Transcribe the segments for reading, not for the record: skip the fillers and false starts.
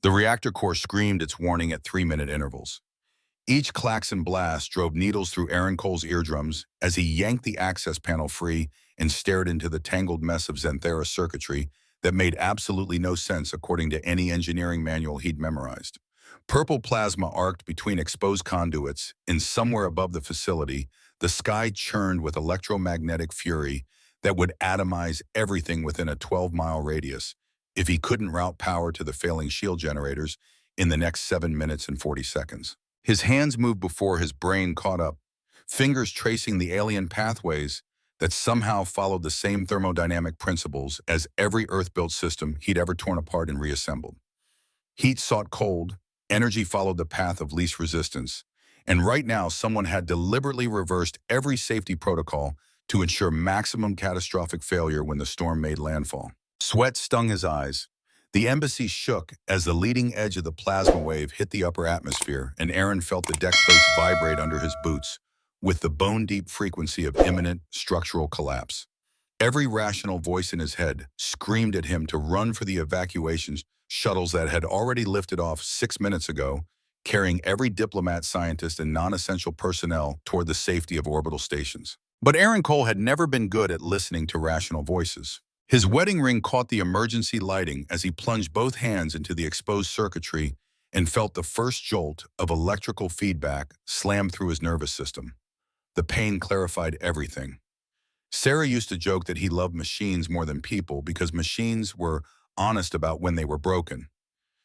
The reactor core screamed its warning at 3-minute intervals. Each klaxon blast drove needles through Aaron Cole's eardrums as he yanked the access panel free and stared into the tangled mess of Xanthera circuitry that made absolutely no sense according to any engineering manual he'd memorized. Purple plasma arced between exposed conduits, and somewhere above the facility, the sky churned with electromagnetic fury that would atomize everything within a 12-mile radius if he couldn't route power to the failing shield generators in the next 7 minutes and 40 seconds. His hands moved before his brain caught up, fingers tracing the alien pathways that somehow followed the same thermodynamic principles as every Earth-built system he'd ever torn apart and reassembled. Heat sought cold, energy followed the path of least resistance, and right now someone had deliberately reversed every safety protocol to ensure maximum catastrophic failure when the storm made landfall. Sweat stung his eyes. The embassy shook as the leading edge of the plasma wave hit the upper atmosphere, and Aaron felt the deck plates vibrate under his boots with the bone-deep frequency of imminent structural collapse. Every rational voice in his head screamed at him to run for the evacuation shuttles that had already lifted off 6 minutes ago, carrying every diplomat, scientist, and non-essential personnel toward the safety of orbital stations. But Aaron Cole had never been good at listening to rational voices. His wedding ring caught the emergency lighting as he plunged both hands into the exposed circuitry and felt the first jolt of electrical feedback slam through his nervous system. The pain clarified everything. Sarah used to joke that he loved machines more than people because machines were honest about when they were broken.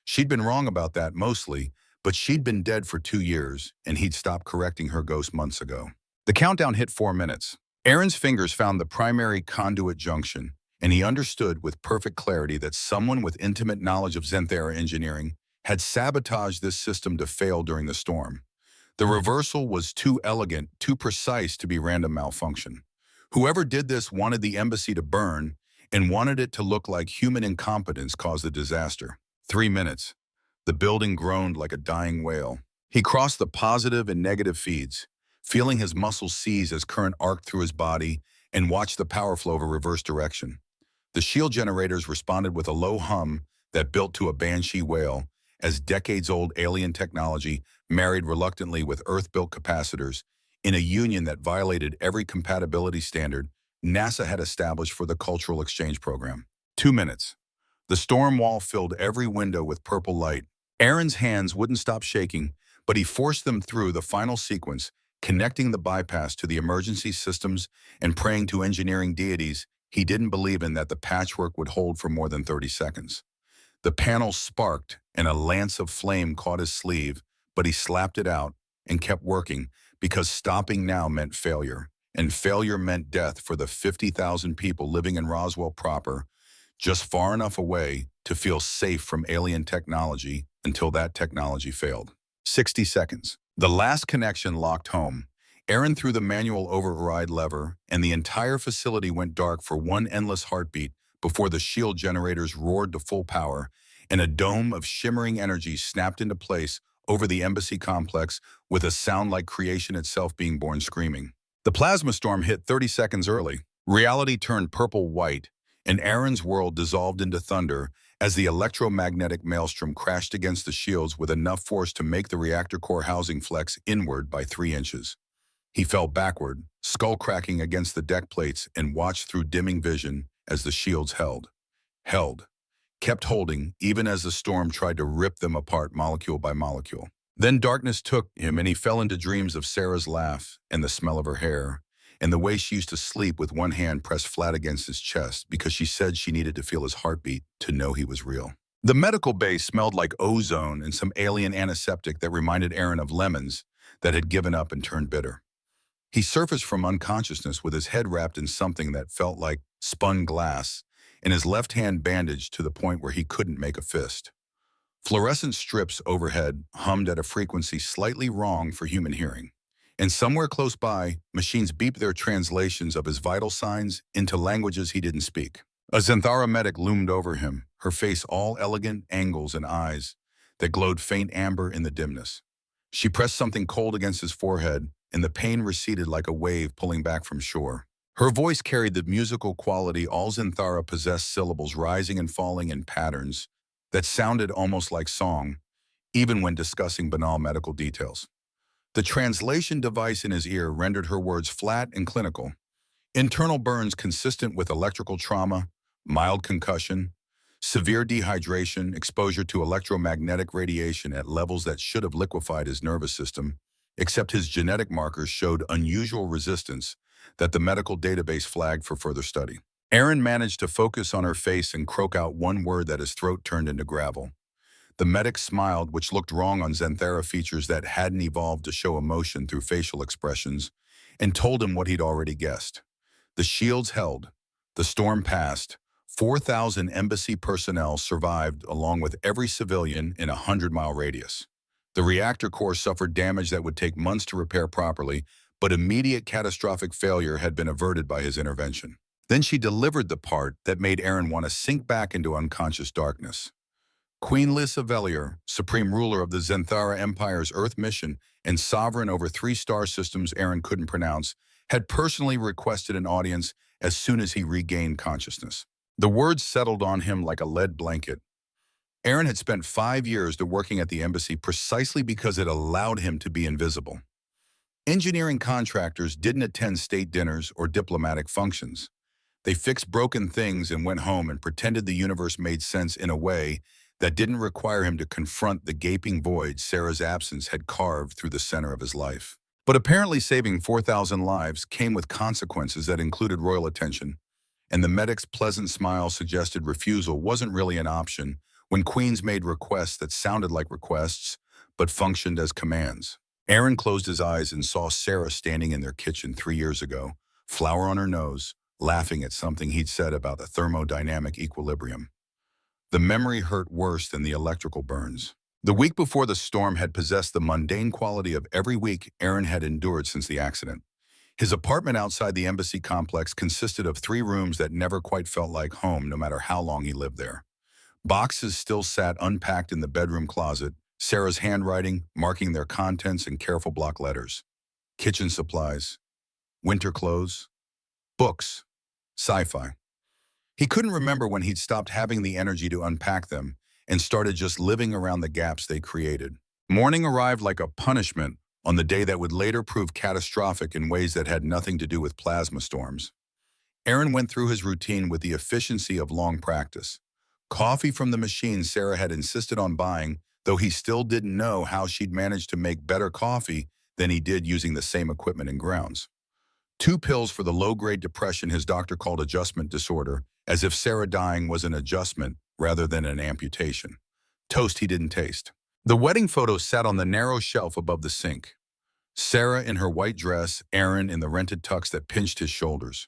She'd been wrong about that mostly, but she'd been dead for 2 years, and he'd stopped correcting her ghost months ago. The countdown hit 4 minutes. Aaron's fingers found the primary conduit junction, and he understood with perfect clarity that someone with intimate knowledge of Xanthera engineering had sabotaged this system to fail during the storm. The reversal was too elegant, too precise to be random malfunction. Whoever did this wanted the embassy to burn and wanted it to look like human incompetence caused the disaster. 3 minutes. The building groaned like a dying whale. He crossed the positive and negative feeds, feeling his muscles seize as current arced through his body, and watched the power flow of a reverse direction. The shield generators responded with a low hum that built to a banshee wail as decades-old alien technology married reluctantly with Earth-built capacitors in a union that violated every compatibility standard NASA had established for the Cultural Exchange Program. 2 minutes. The storm wall filled every window with purple light. Aaron's hands wouldn't stop shaking, but he forced them through the final sequence, connecting the bypass to the emergency systems and praying to engineering deities he didn't believe in that the patchwork would hold for more than 30 seconds. The panel sparked, and a lance of flame caught his sleeve, but he slapped it out and kept working because stopping now meant failure, and failure meant death for the 50,000 people living in Roswell proper, just far enough away to feel safe from alien technology until that technology failed. 60 seconds. The last connection locked home. Aaron threw the manual override lever, and the entire facility went dark for one endless heartbeat before the shield generators roared to full power, and a dome of shimmering energy snapped into place over the embassy complex with a sound like creation itself being born screaming. The plasma storm hit 30 seconds early. Reality turned purple-white, and Aaron's world dissolved into thunder as the electromagnetic maelstrom crashed against the shields with enough force to make the reactor core housing flex inward by 3 inches. He fell backward, skull cracking against the deck plates, and watched through dimming vision as the shields held, kept holding even as the storm tried to rip them apart molecule by molecule. Then darkness took him and he fell into dreams of Sarah's laugh and the smell of her hair and the way she used to sleep with one hand pressed flat against his chest because she said she needed to feel his heartbeat to know he was real. The medical bay smelled like ozone and some alien antiseptic that reminded Aaron of lemons that had given up and turned bitter. He surfaced from unconsciousness with his head wrapped in something that felt like spun glass and his left hand bandaged to the point where he couldn't make a fist. Fluorescent strips overhead hummed at a frequency slightly wrong for human hearing. And somewhere close by, machines beeped their translations of his vital signs into languages he didn't speak. A Xanthara medic loomed over him, her face all elegant angles and eyes that glowed faint amber in the dimness. She pressed something cold against his forehead, and the pain receded like a wave pulling back from shore. Her voice carried the musical quality all Xanthara possessed, syllables rising and falling in patterns, that sounded almost like song, even when discussing banal medical details. The translation device in his ear rendered her words flat and clinical. Internal burns consistent with electrical trauma, mild concussion, severe dehydration, exposure to electromagnetic radiation at levels that should have liquefied his nervous system, except his genetic markers showed unusual resistance that the medical database flagged for further study. Erin managed to focus on her face and croak out one word that his throat turned into gravel. The medic smiled, which looked wrong on Xanthera features that hadn't evolved to show emotion through facial expressions, and told him what he'd already guessed. The shields held. The storm passed. 4,000 embassy personnel survived along with every civilian in a 100-mile radius. The reactor core suffered damage that would take months to repair properly, but immediate catastrophic failure had been averted by his intervention. Then she delivered the part that made Erin want to sink back into unconscious darkness. Queen Lissavelier, supreme ruler of the Xanthara Empire's Earth mission and sovereign over 3 star systems Erin couldn't pronounce, had personally requested an audience as soon as he regained consciousness. The words settled on him like a lead blanket. Erin had spent 5 years working at the embassy precisely because it allowed him to be invisible. Engineering contractors didn't attend state dinners or diplomatic functions. They fixed broken things and went home and pretended the universe made sense in a way that didn't require him to confront the gaping void Sarah's absence had carved through the center of his life. But apparently saving 4,000 lives came with consequences that included royal attention, and the medic's pleasant smile suggested refusal wasn't really an option when queens made requests that sounded like requests but functioned as commands. Erin closed his eyes and saw Sarah standing in their kitchen 3 years ago, flour on her nose, laughing at something he'd said about the thermodynamic equilibrium. The memory hurt worse than the electrical burns. The week before the storm had possessed the mundane quality of every week Erin had endured since the accident. His apartment outside the embassy complex consisted of 3 rooms that never quite felt like home no matter how long he lived there. Boxes still sat unpacked in the bedroom closet, Sarah's handwriting marking their contents in careful block letters. Kitchen supplies, winter clothes, books, Sci-Fi. He couldn't remember when he'd stopped having the energy to unpack them and started just living around the gaps they created. Morning arrived like a punishment on the day that would later prove catastrophic in ways that had nothing to do with plasma storms. Erin went through his routine with the efficiency of long practice. Coffee from the machine Sarah had insisted on buying, though he still didn't know how she'd managed to make better coffee than he did using the same equipment and grounds. 2 pills for the low-grade depression his doctor called adjustment disorder, as if Sarah dying was an adjustment rather than an amputation. Toast he didn't taste. The wedding photo sat on the narrow shelf above the sink. Sarah in her white dress, Erin in the rented tux that pinched his shoulders.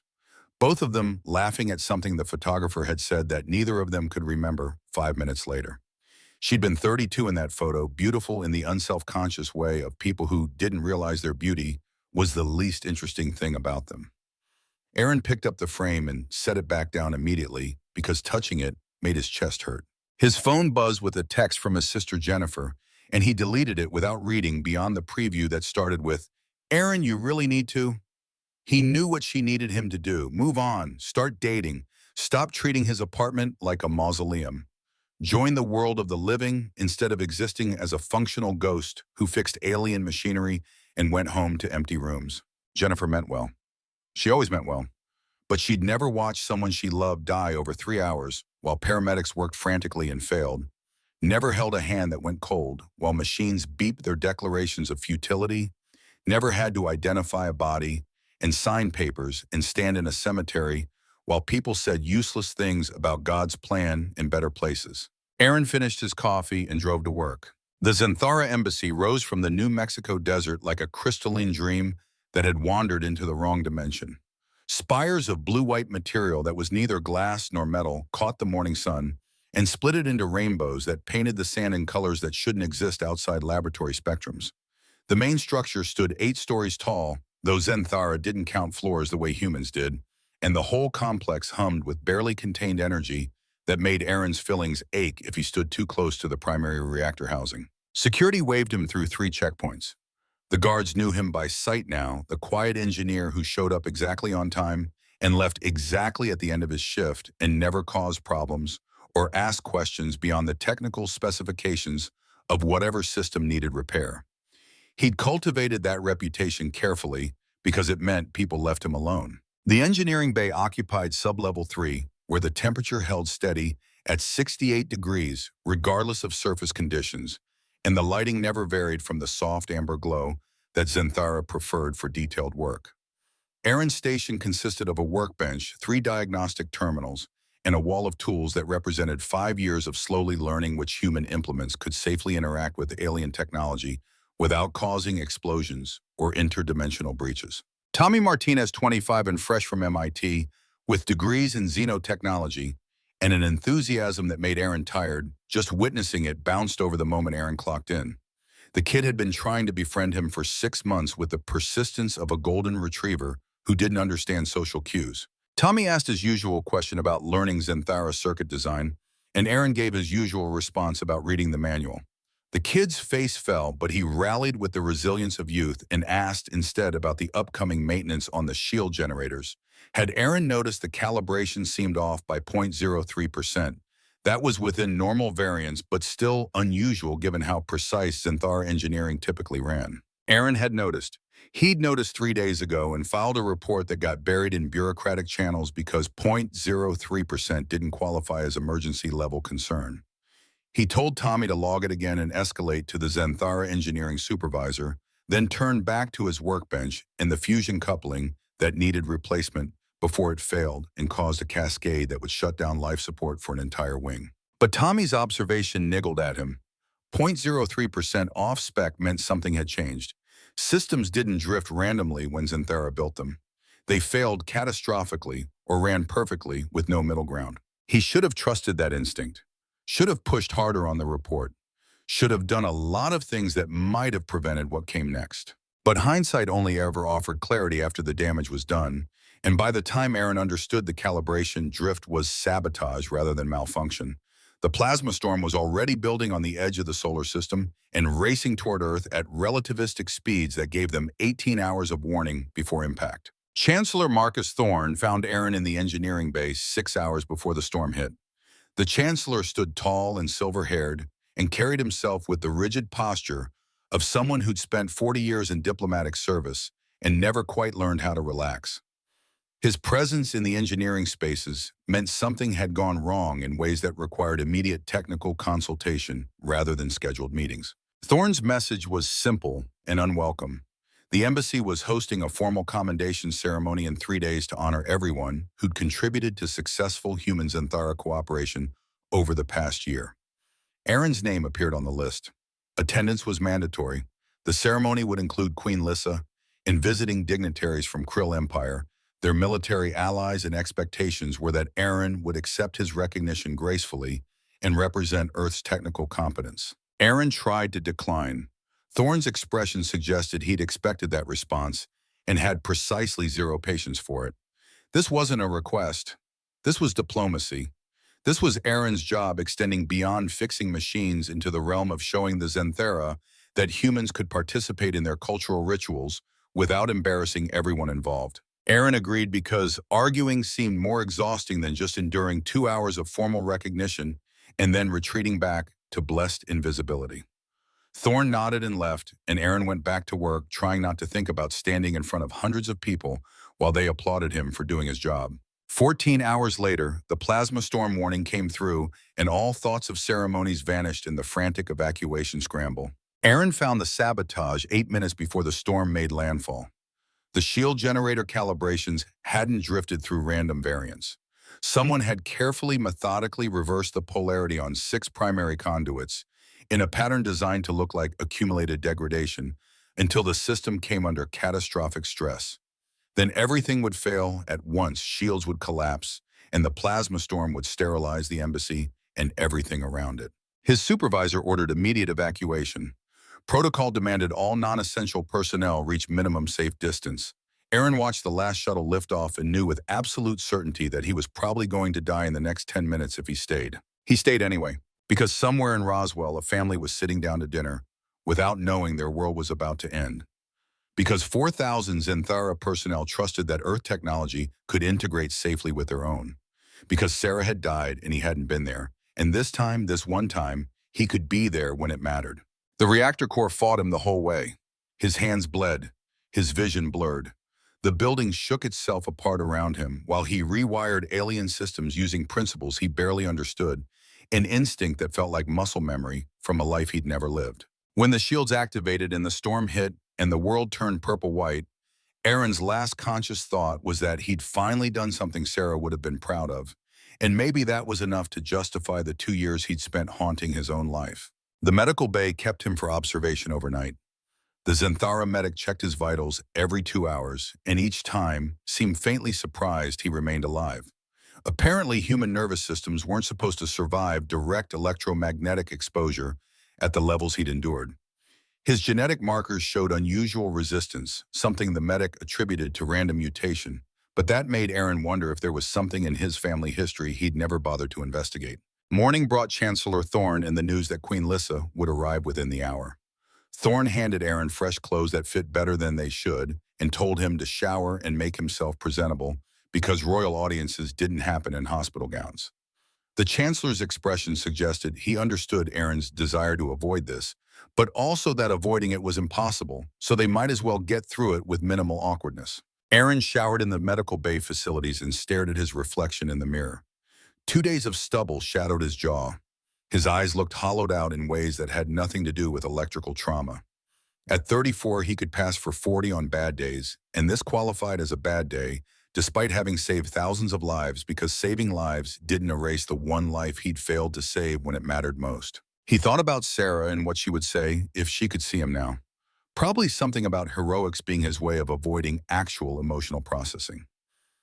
Both of them laughing at something the photographer had said that neither of them could remember 5 minutes later. She'd been 32 in that photo, beautiful in the unself-conscious way of people who didn't realize their beauty was the least interesting thing about them. Erin picked up the frame and set it back down immediately because touching it made his chest hurt. His phone buzzed with a text from his sister Jennifer, and he deleted it without reading beyond the preview that started with, "Erin, you really need to." He knew what she needed him to do. Move on, start dating, stop treating his apartment like a mausoleum. Join the world of the living instead of existing as a functional ghost who fixed alien machinery and went home to empty rooms. Jennifer meant well. She always meant well. But she'd never watched someone she loved die over 3 hours while paramedics worked frantically and failed. Never held a hand that went cold while machines beeped their declarations of futility. Never had to identify a body and sign papers and stand in a cemetery while people said useless things about God's plan in better places. Erin finished his coffee and drove to work. The Xanthara embassy rose from the New Mexico desert like a crystalline dream that had wandered into the wrong dimension. Spires of blue-white material that was neither glass nor metal caught the morning sun and split it into rainbows that painted the sand in colors that shouldn't exist outside laboratory spectrums. The main structure stood 8 stories tall, though Xanthara didn't count floors the way humans did, and the whole complex hummed with barely contained energy that made Erin's fillings ache if he stood too close to the primary reactor housing. Security waved him through 3 checkpoints. The guards knew him by sight now, the quiet engineer who showed up exactly on time and left exactly at the end of his shift and never caused problems or ask questions beyond the technical specifications of whatever system needed repair. He'd cultivated that reputation carefully because it meant people left him alone. The engineering bay occupied sublevel 3, where the temperature held steady at 68 degrees regardless of surface conditions, and the lighting never varied from the soft amber glow that Zenthara preferred for detailed work. Aaron's station consisted of a workbench, 3 diagnostic terminals, and a wall of tools that represented 5 years of slowly learning which human implements could safely interact with alien technology without causing explosions or interdimensional breaches. Tommy Martinez, 25 and fresh from MIT, with degrees in xenotechnology and an enthusiasm that made Aaron tired, just witnessing it bounced over the moment Aaron clocked in. The kid had been trying to befriend him for 6 months with the persistence of a golden retriever who didn't understand social cues. Tommy asked his usual question about learning Zenthara circuit design, and Aaron gave his usual response about reading the manual. The kid's face fell, but he rallied with the resilience of youth and asked instead about the upcoming maintenance on the shield generators. Had Aaron noticed the calibration seemed off by 0.03%? That was within normal variance, but still unusual given how precise Zenthara engineering typically ran. Aaron had noticed. He'd noticed 3 days ago and filed a report that got buried in bureaucratic channels because 0.03% didn't qualify as emergency level concern. He told Tommy to log it again and escalate to the Zenthara engineering supervisor, then turned back to his workbench and the fusion coupling that needed replacement before it failed and caused a cascade that would shut down life support for an entire wing. But Tommy's observation niggled at him. 0.03% off-spec meant something had changed. Systems didn't drift randomly when Zenthara built them. They failed catastrophically or ran perfectly with no middle ground. He should have trusted that instinct. Should have pushed harder on the report. Should have done a lot of things that might have prevented what came next. But hindsight only ever offered clarity after the damage was done, and by the time Aaron understood the calibration drift was sabotage rather than malfunction, the plasma storm was already building on the edge of the solar system and racing toward Earth at relativistic speeds that gave them 18 hours of warning before impact. Chancellor Marcus Thorne found Aaron in the engineering base 6 hours before the storm hit. The Chancellor stood tall and silver-haired and carried himself with the rigid posture of someone who'd spent 40 years in diplomatic service and never quite learned how to relax. His presence in the engineering spaces meant something had gone wrong in ways that required immediate technical consultation rather than scheduled meetings. Thorne's message was simple and unwelcome. The embassy was hosting a formal commendation ceremony in 3 days to honor everyone who'd contributed to successful human Zenthara cooperation over the past year. Aaron's name appeared on the list. Attendance was mandatory. The ceremony would include Queen Lissa and visiting dignitaries from Krill Empire. Their military allies and expectations were that Aaron would accept his recognition gracefully and represent Earth's technical competence. Aaron tried to decline. Thorne's expression suggested he'd expected that response and had precisely zero patience for it. This wasn't a request. This was diplomacy. This was Aaron's job extending beyond fixing machines into the realm of showing the Zenthara that humans could participate in their cultural rituals without embarrassing everyone involved. Aaron agreed because arguing seemed more exhausting than just enduring 2 hours of formal recognition and then retreating back to blessed invisibility. Thorne nodded and left, and Aaron went back to work, trying not to think about standing in front of hundreds of people while they applauded him for doing his job. 14 hours later, the plasma storm warning came through, and all thoughts of ceremonies vanished in the frantic evacuation scramble. Aaron found the sabotage 8 minutes before the storm made landfall. The shield generator calibrations hadn't drifted through random variants. Someone had carefully, methodically reversed the polarity on 6 primary conduits, in a pattern designed to look like accumulated degradation until the system came under catastrophic stress. Then everything would fail at once, shields would collapse, and the plasma storm would sterilize the embassy and everything around it. His supervisor ordered immediate evacuation. Protocol demanded all non-essential personnel reach minimum safe distance. Aaron watched the last shuttle lift off and knew with absolute certainty that he was probably going to die in the next 10 minutes if he stayed. He stayed anyway. Because somewhere in Roswell, a family was sitting down to dinner without knowing their world was about to end. Because 4,000 Zenthara personnel trusted that Earth technology could integrate safely with their own. Because Sarah had died and he hadn't been there. And this one time, he could be there when it mattered. The reactor core fought him the whole way. His hands bled, his vision blurred. The building shook itself apart around him while he rewired alien systems using principles he barely understood, an instinct that felt like muscle memory from a life he'd never lived. When the shields activated and the storm hit and the world turned purple-white, Aaron's last conscious thought was that he'd finally done something Sarah would have been proud of, and maybe that was enough to justify the 2 years he'd spent haunting his own life. The medical bay kept him for observation overnight. The Zenthara medic checked his vitals every 2 hours, and each time seemed faintly surprised he remained alive. Apparently, human nervous systems weren't supposed to survive direct electromagnetic exposure at the levels he'd endured. His genetic markers showed unusual resistance, something the medic attributed to random mutation, but that made Aaron wonder if there was something in his family history he'd never bothered to investigate. Morning brought Chancellor Thorne and the news that Queen Lissa would arrive within the hour. Thorne handed Aaron fresh clothes that fit better than they should and told him to shower and make himself presentable because royal audiences didn't happen in hospital gowns. The Chancellor's expression suggested he understood Aaron's desire to avoid this, but also that avoiding it was impossible, so they might as well get through it with minimal awkwardness. Aaron showered in the medical bay facilities and stared at his reflection in the mirror. 2 days of stubble shadowed his jaw. His eyes looked hollowed out in ways that had nothing to do with electrical trauma. At 34, he could pass for 40 on bad days, and this qualified as a bad day, despite having saved thousands of lives because saving lives didn't erase the one life he'd failed to save when it mattered most. He thought about Sarah and what she would say if she could see him now. Probably something about heroics being his way of avoiding actual emotional processing.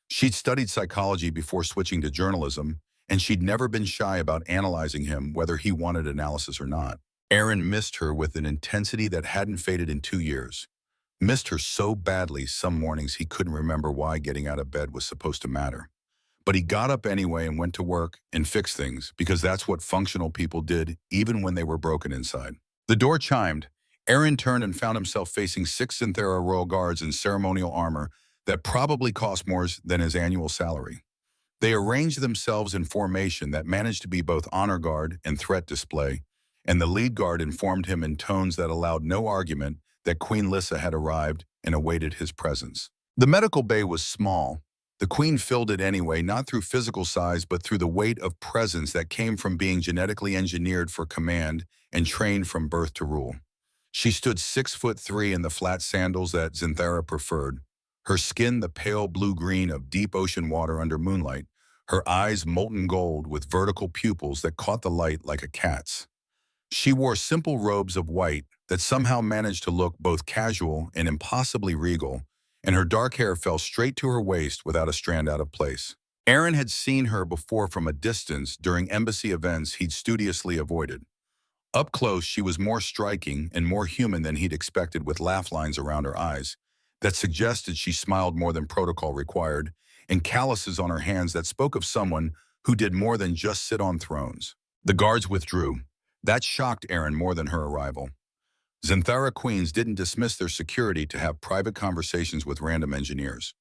She'd studied psychology before switching to journalism, and she'd never been shy about analyzing him whether he wanted analysis or not. Aaron missed her with an intensity that hadn't faded in 2 years. Missed her so badly some mornings he couldn't remember why getting out of bed was supposed to matter. But he got up anyway and went to work and fixed things because that's what functional people did even when they were broken inside. The door chimed. Aaron turned and found himself facing 6 Zenthara royal guards in ceremonial armor that probably cost more than his annual salary. They arranged themselves in formation that managed to be both honor guard and threat display, and the lead guard informed him in tones that allowed no argument that Queen Lissa had arrived and awaited his presence. The medical bay was small. The Queen filled it anyway, not through physical size, but through the weight of presence that came from being genetically engineered for command and trained from birth to rule. She stood 6'3" in the flat sandals that Zenthara preferred, her skin the pale blue-green of deep ocean water under moonlight, her eyes molten gold with vertical pupils that caught the light like a cat's. She wore simple robes of white that somehow managed to look both casual and impossibly regal, and her dark hair fell straight to her waist without a strand out of place. Aaron had seen her before from a distance during embassy events he'd studiously avoided. Up close, she was more striking and more human than he'd expected, with laugh lines around her eyes that suggested she smiled more than protocol required, and calluses on her hands that spoke of someone who did more than just sit on thrones. The guards withdrew. That shocked Aaron more than her arrival. Zenthara queens didn't dismiss their security to have private conversations with random engineers.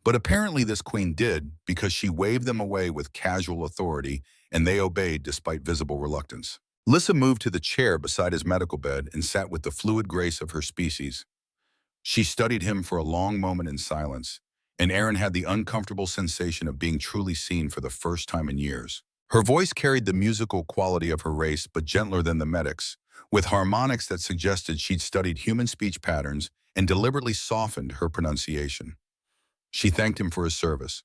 But apparently this queen did, because she waved them away with casual authority, and they obeyed despite visible reluctance. Lissa moved to the chair beside his medical bed and sat with the fluid grace of her species. She studied him for a long moment in silence, and Aaron had the uncomfortable sensation of being truly seen for the first time in years. Her voice carried the musical quality of her race, but gentler than the medic's, with harmonics that suggested she'd studied human speech patterns and deliberately softened her pronunciation. She thanked him for his service.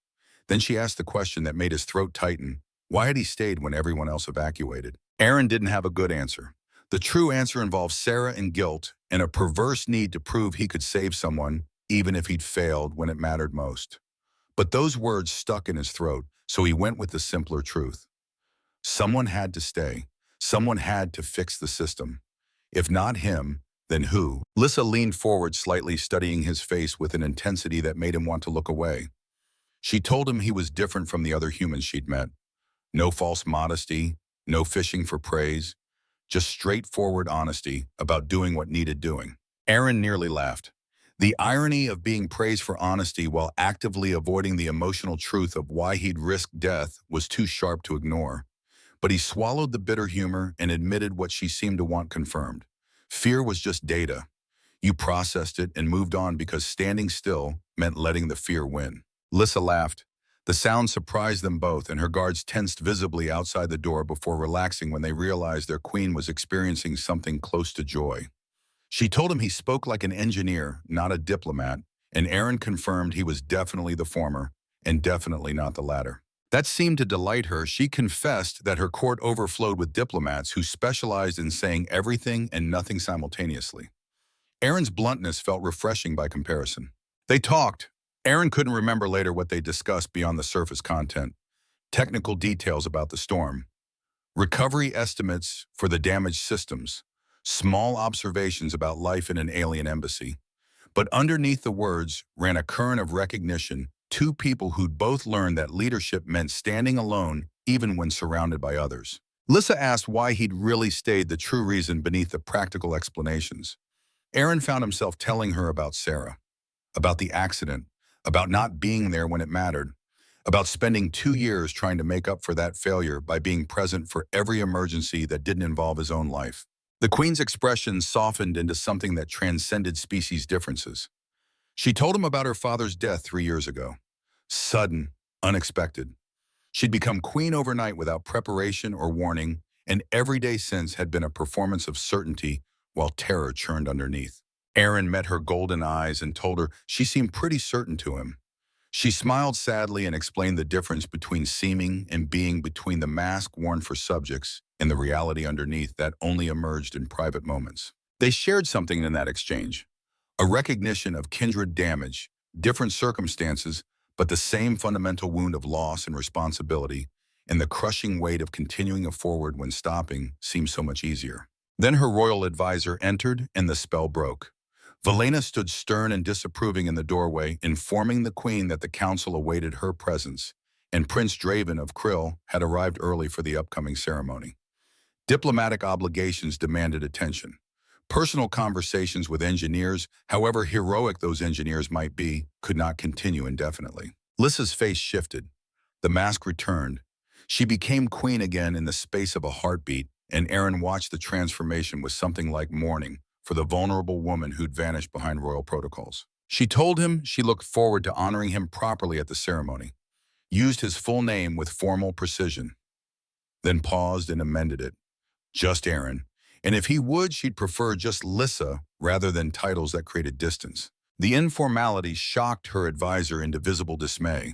Then she asked the question that made his throat tighten. Why had he stayed when everyone else evacuated? Aaron didn't have a good answer. The true answer involved Sarah and guilt and a perverse need to prove he could save someone, even if he'd failed when it mattered most. But those words stuck in his throat, so he went with the simpler truth. Someone had to stay. Someone had to fix the system. If not him, then who? Lissa leaned forward slightly, studying his face with an intensity that made him want to look away. She told him he was different from the other humans she'd met. No false modesty, no fishing for praise, just straightforward honesty about doing what needed doing. Aaron nearly laughed. The irony of being praised for honesty while actively avoiding the emotional truth of why he'd risked death was too sharp to ignore. but he swallowed the bitter humor and admitted what she seemed to want confirmed. Fear was just data. You processed it and moved on because standing still meant letting the fear win. Lissa laughed. The sound surprised them both, and her guards tensed visibly outside the door before relaxing when they realized their queen was experiencing something close to joy. She told him he spoke like an engineer, not a diplomat, and Aaron confirmed he was definitely the former and definitely not the latter. That seemed to delight her. She confessed that her court overflowed with diplomats who specialized in saying everything and nothing simultaneously. Aaron's bluntness felt refreshing by comparison. They talked. Aaron couldn't remember later what they discussed beyond the surface content. Technical details about the storm, recovery estimates for the damaged systems, small observations about life in an alien embassy. But underneath the words ran a current of recognition, two people who'd both learned that leadership meant standing alone even when surrounded by others. Lissa asked why he'd really stayed, the true reason beneath the practical explanations. Aaron found himself telling her about Sarah, about the accident, about not being there when it mattered, about spending 2 years trying to make up for that failure by being present for every emergency that didn't involve his own life. The Queen's expression softened into something that transcended species differences. She told him about her father's death 3 years ago. Sudden, unexpected. She'd become queen overnight without preparation or warning, and every day since had been a performance of certainty while terror churned underneath. Aaron met her golden eyes and told her she seemed pretty certain to him. She smiled sadly and explained the difference between seeming and being, between the mask worn for subjects and the reality underneath that only emerged in private moments. They shared something in that exchange, a recognition of kindred damage, different circumstances, but the same fundamental wound of loss and responsibility, and the crushing weight of continuing forward when stopping seemed so much easier. Then her royal advisor entered and the spell broke. Velena stood stern and disapproving in the doorway, informing the queen that the council awaited her presence, and Prince Draven of Krill had arrived early for the upcoming ceremony. Diplomatic obligations demanded attention. Personal conversations with engineers, however heroic those engineers might be, could not continue indefinitely. Lissa's face shifted. The mask returned. She became queen again in the space of a heartbeat, and Aaron watched the transformation with something like mourning for the vulnerable woman who'd vanished behind royal protocols. She told him she looked forward to honoring him properly at the ceremony, used his full name with formal precision, then paused and amended it. Just Aaron. And if he would, she'd prefer just Lissa rather than titles that created distance. The informality shocked her advisor into visible dismay.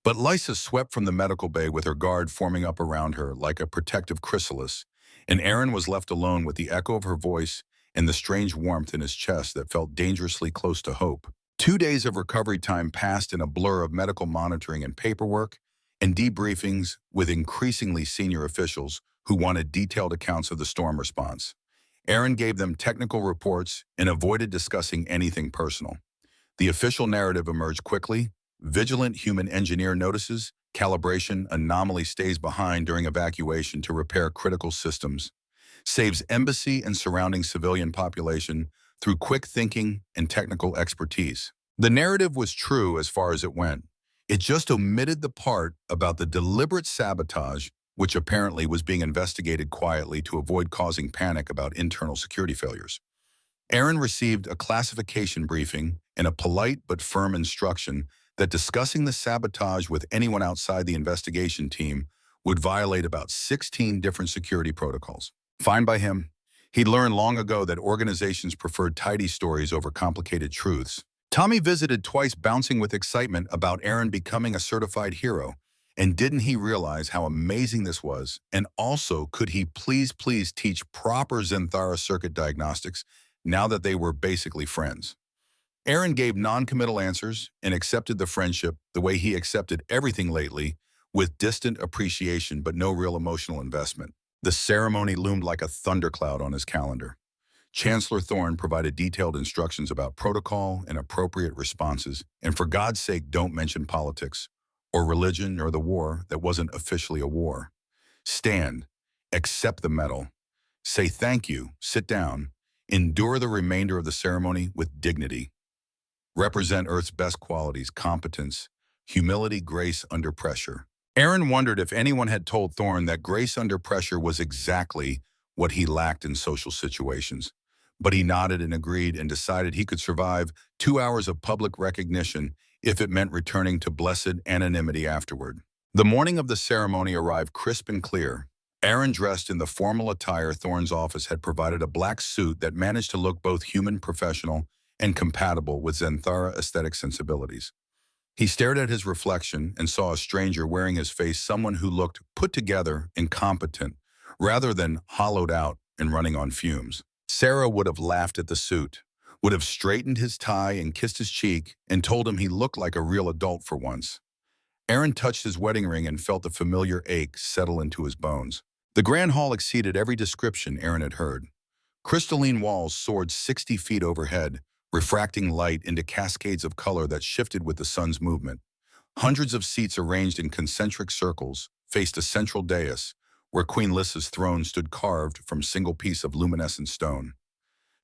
But Lysa swept from the medical bay with her guard forming up around her like a protective chrysalis, and Aaron was left alone with the echo of her voice and the strange warmth in his chest that felt dangerously close to hope. 2 days of recovery time passed in a blur of medical monitoring and paperwork, and debriefings with increasingly senior officials who wanted detailed accounts of the storm response. Aaron gave them technical reports and avoided discussing anything personal. The official narrative emerged quickly. Vigilant human engineer notices calibration anomaly, stays behind during evacuation to repair critical systems, saves embassy and surrounding civilian population through quick thinking and technical expertise. The narrative was true as far as it went. It just omitted the part about the deliberate sabotage, which apparently was being investigated quietly to avoid causing panic about internal security failures. Aaron received a classification briefing and a polite but firm instruction that discussing the sabotage with anyone outside the investigation team would violate about 16 different security protocols. Fine by him. He'd learned long ago that organizations preferred tidy stories over complicated truths. Tommy visited twice, bouncing with excitement about Aaron becoming a certified hero. And didn't he realize how amazing this was? And also, could he please teach proper Zenthara circuit diagnostics now that they were basically friends? Aaron gave non-committal answers and accepted the friendship the way he accepted everything lately, with distant appreciation but no real emotional investment. The ceremony loomed like a thundercloud on his calendar. Chancellor Thorne provided detailed instructions about protocol and appropriate responses, and for God's sake, don't mention politics, or religion, or the war that wasn't officially a war. Stand, accept the medal, say thank you, sit down, endure the remainder of the ceremony with dignity. Represent Earth's best qualities: competence, humility, grace under pressure. Aaron wondered if anyone had told Thorne that grace under pressure was exactly what he lacked in social situations. But he nodded and agreed and decided he could survive 2 hours of public recognition if it meant returning to blessed anonymity afterward. The morning of the ceremony arrived crisp and clear. Aaron, dressed in the formal attire Thorne's office had provided, a black suit that managed to look both human, professional, and compatible with Zenthara aesthetic sensibilities. He stared at his reflection and saw a stranger wearing his face, someone who looked put together and competent, rather than hollowed out and running on fumes. Sarah would have laughed at the suit, would have straightened his tie and kissed his cheek and told him he looked like a real adult for once. Aaron touched his wedding ring and felt the familiar ache settle into his bones. The grand hall exceeded every description Aaron had heard. Crystalline walls soared 60 feet overhead, refracting light into cascades of color that shifted with the sun's movement. Hundreds of seats arranged in concentric circles faced a central dais, where Queen Lissa's throne stood carved from a single piece of luminescent stone.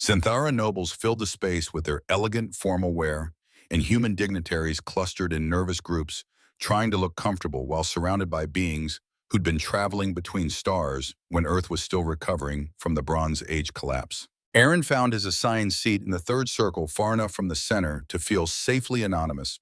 Zenthara nobles filled the space with their elegant formal wear, and human dignitaries clustered in nervous groups, trying to look comfortable while surrounded by beings who'd been traveling between stars when Earth was still recovering from the Bronze Age collapse. Aaron found his assigned seat in the third circle, far enough from the center to feel safely anonymous,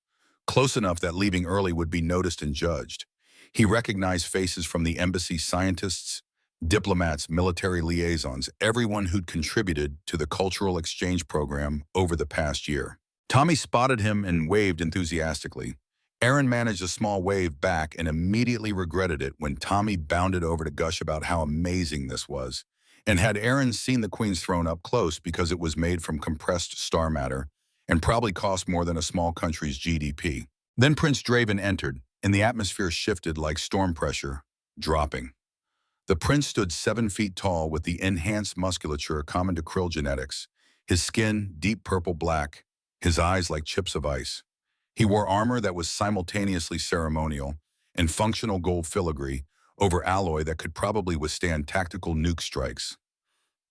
close enough that leaving early would be noticed and judged. He recognized faces from the embassy, scientists, diplomats, military liaisons, everyone who'd contributed to the cultural exchange program over the past year. Tommy spotted him and waved enthusiastically. Aaron managed a small wave back and immediately regretted it when Tommy bounded over to gush about how amazing this was. And had Aaron seen the Queen's throne up close, because it was made from compressed star matter and probably cost more than a small country's GDP. Then Prince Draven entered, and the atmosphere shifted like storm pressure, dropping. The prince stood 7 feet tall with the enhanced musculature common to krill genetics, his skin deep purple-black, his eyes like chips of ice. He wore armor that was simultaneously ceremonial and functional gold filigree over alloy that could probably withstand tactical nuke strikes.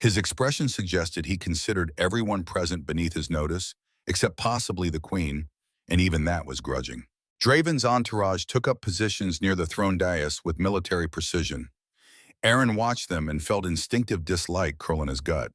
His expression suggested he considered everyone present beneath his notice, except possibly the Queen, and even that was grudging. Draven's entourage took up positions near the throne dais with military precision. Aaron watched them and felt instinctive dislike curl in his gut.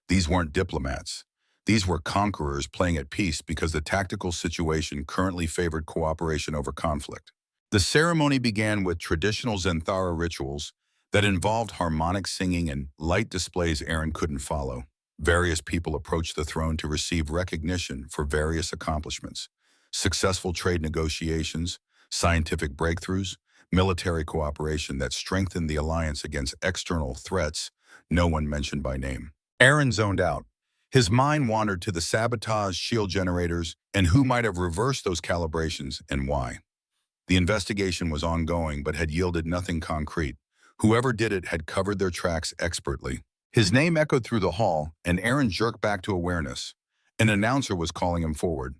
These weren't diplomats. These were conquerors playing at peace because the tactical situation currently favored cooperation over conflict. The ceremony began with traditional Zenthara rituals that involved harmonic singing and light displays Aaron couldn't follow. Various people approached the throne to receive recognition for various accomplishments: successful trade negotiations, scientific breakthroughs, military cooperation that strengthened the alliance against external threats no one mentioned by name. Aaron zoned out. His mind wandered to the sabotage shield generators and who might have reversed those calibrations and why. The investigation was ongoing but had yielded nothing concrete. Whoever did it had covered their tracks expertly. His name echoed through the hall, and Aaron jerked back to awareness. An announcer was calling him forward.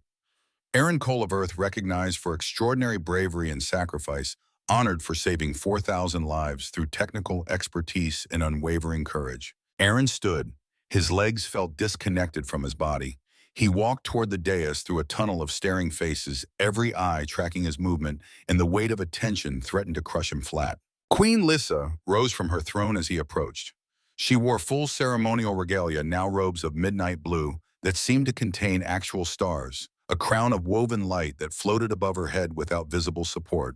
Aaron Cole of Earth, recognized for extraordinary bravery and sacrifice, honored for saving 4,000 lives through technical expertise and unwavering courage. Aaron stood. His legs felt disconnected from his body. He walked toward the dais through a tunnel of staring faces, every eye tracking his movement, and the weight of attention threatened to crush him flat. Queen Lissa rose from her throne as he approached. She wore full ceremonial regalia, now robes of midnight blue that seemed to contain actual stars, a crown of woven light that floated above her head without visible support.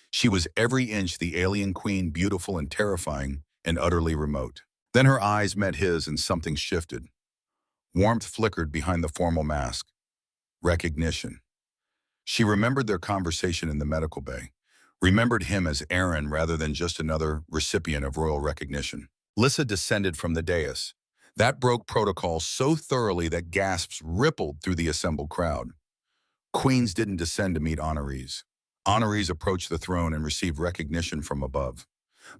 She was every inch the alien queen, beautiful and terrifying and utterly remote. Then her eyes met his and something shifted. Warmth flickered behind the formal mask. Recognition. She remembered their conversation in the medical bay, remembered him as Aaron rather than just another recipient of royal recognition. Lissa descended from the dais. That broke protocol so thoroughly that gasps rippled through the assembled crowd. Queens didn't descend to meet honorees. Honorees approached the throne and received recognition from above.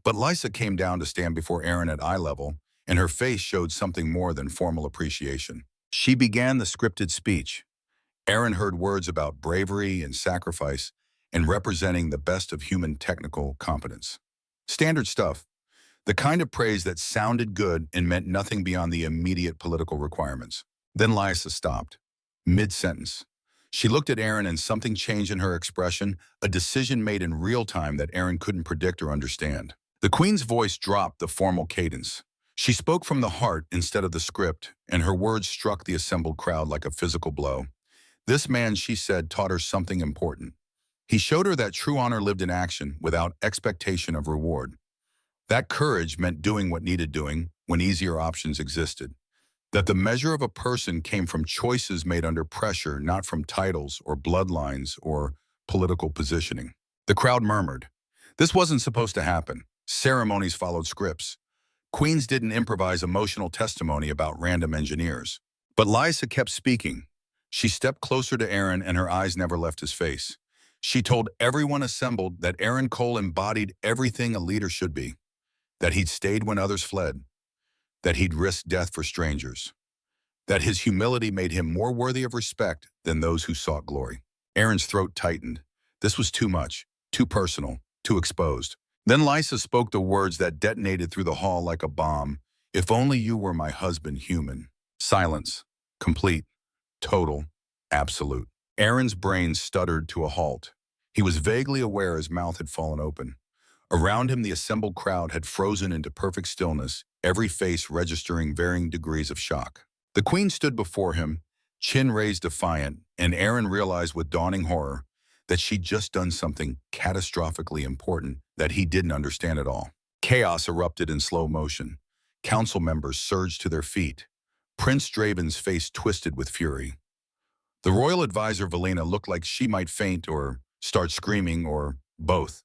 But Lissa came down to stand before Aaron at eye level, and her face showed something more than formal appreciation. She began the scripted speech. Aaron heard words about bravery and sacrifice and representing the best of human technical competence. Standard stuff, the kind of praise that sounded good and meant nothing beyond the immediate political requirements. Then Lissa stopped, mid-sentence. She looked at Aaron and something changed in her expression, a decision made in real time that Aaron couldn't predict or understand. The Queen's voice dropped the formal cadence. She spoke from the heart instead of the script, and her words struck the assembled crowd like a physical blow. This man, she said, taught her something important. He showed her that true honor lived in action without expectation of reward. That courage meant doing what needed doing when easier options existed. That the measure of a person came from choices made under pressure, not from titles or bloodlines or political positioning. The crowd murmured. This wasn't supposed to happen. Ceremonies followed scripts. Queens didn't improvise emotional testimony about random engineers. But Lysa kept speaking. She stepped closer to Aaron and her eyes never left his face. She told everyone assembled that Aaron Cole embodied everything a leader should be. That he'd stayed when others fled. That he'd risked death for strangers. That his humility made him more worthy of respect than those who sought glory. Aaron's throat tightened. This was too much, too personal, too exposed. Then Lysa spoke the words that detonated through the hall like a bomb. If only you were my husband, human. Silence. Complete. Total. Absolute. Aaron's brain stuttered to a halt. He was vaguely aware his mouth had fallen open. Around him, the assembled crowd had frozen into perfect stillness, every face registering varying degrees of shock. The Queen stood before him, chin raised defiant, and Aaron realized with dawning horror that she'd just done something catastrophically important that he didn't understand at all. Chaos erupted in slow motion. Council members surged to their feet. Prince Draven's face twisted with fury. The royal advisor Valina looked like she might faint or start screaming or both.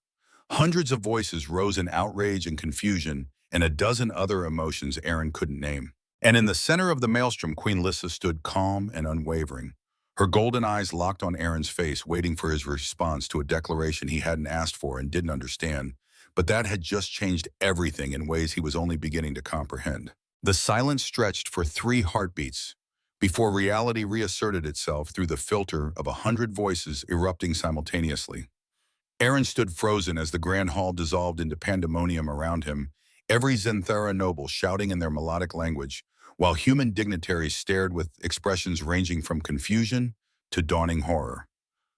Hundreds of voices rose in outrage and confusion, and a dozen other emotions Aaron couldn't name. And in the center of the maelstrom, Queen Lysa stood calm and unwavering. Her golden eyes locked on Aaron's face, waiting for his response to a declaration he hadn't asked for and didn't understand, but that had just changed everything in ways he was only beginning to comprehend. The silence stretched for 3 heartbeats, before reality reasserted itself through the filter of 100 voices erupting simultaneously. Aaron stood frozen as the grand hall dissolved into pandemonium around him, every Zenthara noble shouting in their melodic language, while human dignitaries stared with expressions ranging from confusion to dawning horror.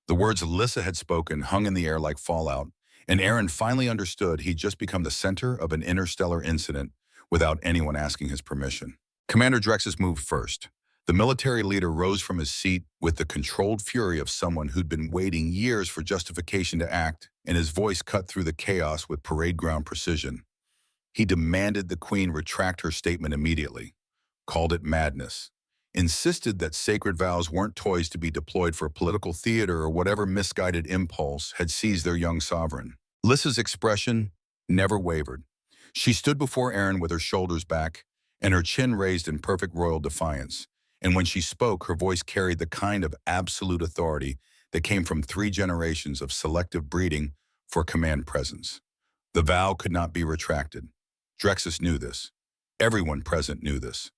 The words Lysa had spoken hung in the air like fallout, and Aaron finally understood he'd just become the center of an interstellar incident without anyone asking his permission. Commander Drexus moved first. The military leader rose from his seat with the controlled fury of someone who'd been waiting years for justification to act, and his voice cut through the chaos with parade ground precision. He demanded the Queen retract her statement immediately, called it madness, insisted that sacred vows weren't toys to be deployed for political theater or whatever misguided impulse had seized their young sovereign. Lysa's expression never wavered. She stood before Aaron with her shoulders back and her chin raised in perfect royal defiance. And when she spoke, her voice carried the kind of absolute authority that came from 3 generations of selective breeding for command presence. The vow could not be retracted. Drexus knew this. Everyone present knew this.